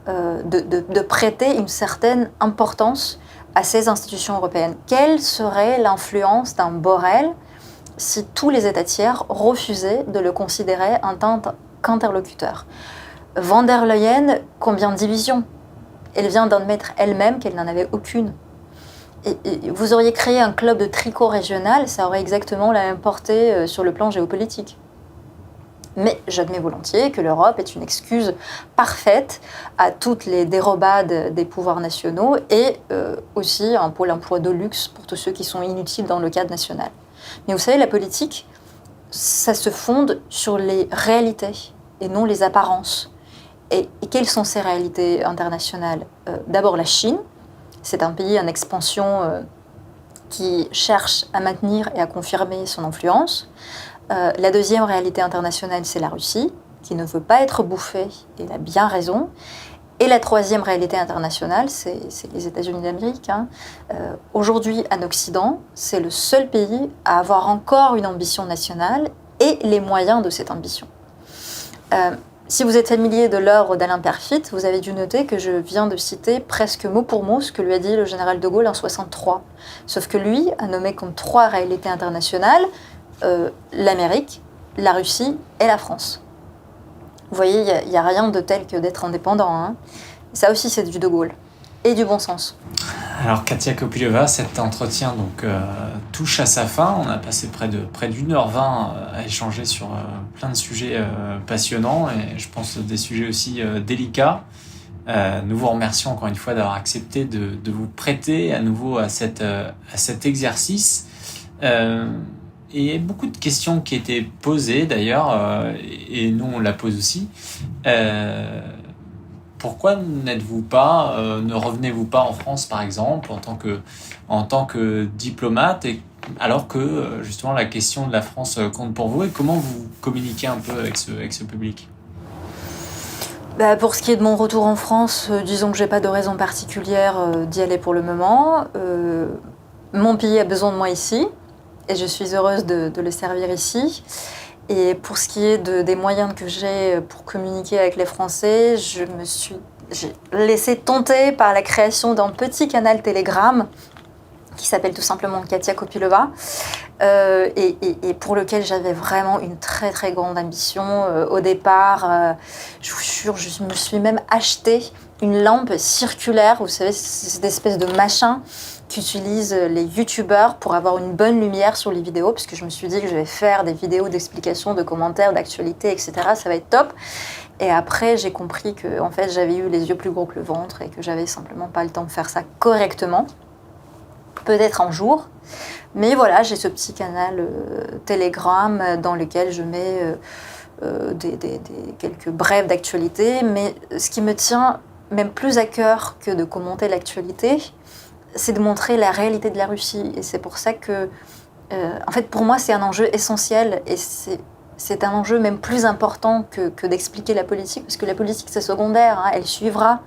de prêter une certaine importance à ces institutions européennes. Quelle serait l'influence d'un Borrell si tous les États tiers refusaient de le considérer en tant qu'interlocuteur ? Von der Leyen, combien de divisions ? Elle vient d'admettre elle-même qu'elle n'en avait aucune. Et vous auriez créé un club de tricot régional, ça aurait exactement la même portée sur le plan géopolitique. Mais j'admets volontiers que l'Europe est une excuse parfaite à toutes les dérobades des pouvoirs nationaux et aussi un pôle emploi de luxe pour tous ceux qui sont inutiles dans le cadre national. Mais vous savez, la politique, ça se fonde sur les réalités et non les apparences. Et quelles sont ces réalités internationales ? D'abord la Chine, c'est un pays en expansion qui cherche à maintenir et à confirmer son influence. La deuxième réalité internationale, c'est la Russie, qui ne veut pas être bouffée, et elle a bien raison. Et la troisième réalité internationale, c'est les États-Unis d'Amérique. Hein. Aujourd'hui, en Occident, c'est le seul pays à avoir encore une ambition nationale et les moyens de cette ambition. Si vous êtes familier de l'œuvre d'Alain Peyrefitte, vous avez dû noter que je viens de citer presque mot pour mot ce que lui a dit le général de Gaulle en 1963. Sauf que lui a nommé comme trois réalités internationales l'Amérique, la Russie et la France. Vous voyez, il n'y a rien de tel que d'être indépendant. Hein. Ça aussi, c'est du de Gaulle et du bon sens. Alors Katia Kopylova, cet entretien touche à sa fin. On a passé près d'1h20 à échanger sur plein de sujets passionnants et je pense des sujets aussi délicats. Nous vous remercions encore une fois d'avoir accepté de vous prêter à nouveau à cet exercice. Et il y a beaucoup de questions qui étaient posées d'ailleurs, et nous on la pose aussi. Pourquoi ne revenez-vous pas en France par exemple en tant que diplomate, alors que justement la question de la France compte pour vous, et comment vous communiquez un peu avec ce public ? Pour ce qui est de mon retour en France, disons que j'ai pas de raison particulière d'y aller pour le moment. mon pays a besoin de moi ici et je suis heureuse de le servir ici. Et pour ce qui est des moyens que j'ai pour communiquer avec les Français, j'ai laissé tenter par la création d'un petit canal Telegram qui s'appelle tout simplement Katia Kopylova, et pour lequel j'avais vraiment une très très grande ambition. Au départ, je vous jure, je me suis même acheté une lampe circulaire, vous savez, c'est cette espèce de machin qu'utilisent les youtubeurs pour avoir une bonne lumière sur les vidéos, puisque je me suis dit que je vais faire des vidéos d'explications, de commentaires, d'actualités, etc. Ça va être top. Et après, j'ai compris que en fait, j'avais eu les yeux plus gros que le ventre et que j'avais simplement pas le temps de faire ça correctement. Peut-être un jour. Mais voilà, j'ai ce petit canal Telegram dans lequel je mets quelques brèves d'actualité. Mais ce qui me tient même plus à cœur que de commenter l'actualité, c'est de montrer la réalité de la Russie. Et c'est pour ça que, en fait, pour moi, c'est un enjeu essentiel. Et c'est un enjeu même plus important que d'expliquer la politique, parce que la politique, c'est secondaire, hein, elle suivra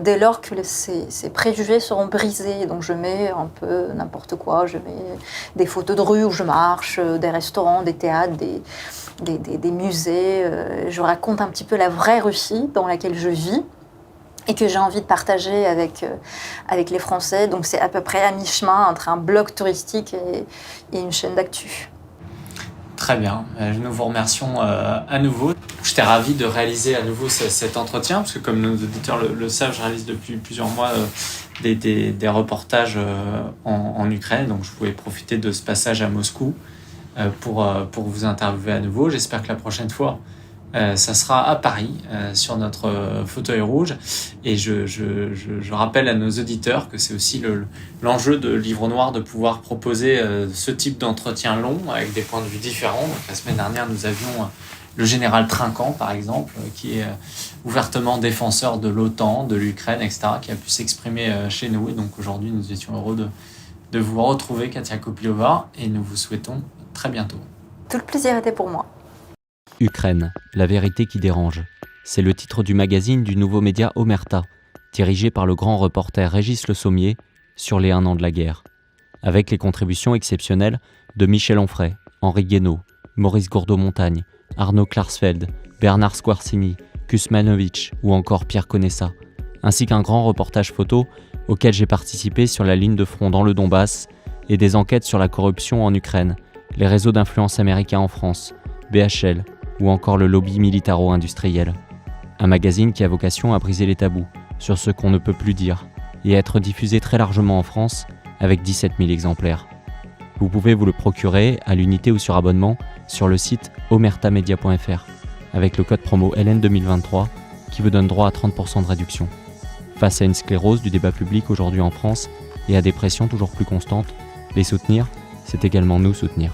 dès lors que ces préjugés seront brisés. Donc je mets un peu n'importe quoi, je mets des photos de rue où je marche, des restaurants, des théâtres, des musées. Je raconte un petit peu la vraie Russie dans laquelle je vis et que j'ai envie de partager avec les Français. Donc c'est à peu près à mi-chemin entre un blog touristique et une chaîne d'actu. Très bien, nous vous remercions à nouveau. J'étais ravi de réaliser à nouveau cet entretien, parce que comme nos auditeurs le savent, je réalise depuis plusieurs mois des reportages en Ukraine, donc je pouvais profiter de ce passage à Moscou pour vous interviewer à nouveau. J'espère que la prochaine fois, ça sera à Paris, sur notre fauteuil rouge. Et je rappelle à nos auditeurs que c'est aussi l'enjeu de Livre Noir de pouvoir proposer ce type d'entretien long avec des points de vue différents. Donc, la semaine dernière, nous avions le général Trinquant, par exemple, qui est ouvertement défenseur de l'OTAN, de l'Ukraine, etc., qui a pu s'exprimer chez nous. Et donc aujourd'hui, nous étions heureux de vous retrouver, Katia Kopylova, et nous vous souhaitons très bientôt. Tout le plaisir était pour moi. Ukraine, la vérité qui dérange. C'est le titre du magazine du nouveau média Omerta, dirigé par le grand reporter Régis Le Sommier sur les 1 an de la guerre. Avec les contributions exceptionnelles de Michel Onfray, Henri Guénaud, Maurice Gourdeau-Montagne, Arnaud Klarsfeld, Bernard Squarcini, Kusmanovic ou encore Pierre Conessa, ainsi qu'un grand reportage photo auquel j'ai participé sur la ligne de front dans le Donbass et des enquêtes sur la corruption en Ukraine, les réseaux d'influence américains en France, BHL, ou encore le lobby militaro-industriel. Un magazine qui a vocation à briser les tabous sur ce qu'on ne peut plus dire et à être diffusé très largement en France avec 17 000 exemplaires. Vous pouvez vous le procurer à l'unité ou sur abonnement sur le site omertamedia.fr avec le code promo LN2023 qui vous donne droit à 30% de réduction. Face à une sclérose du débat public aujourd'hui en France et à des pressions toujours plus constantes, les soutenir, c'est également nous soutenir.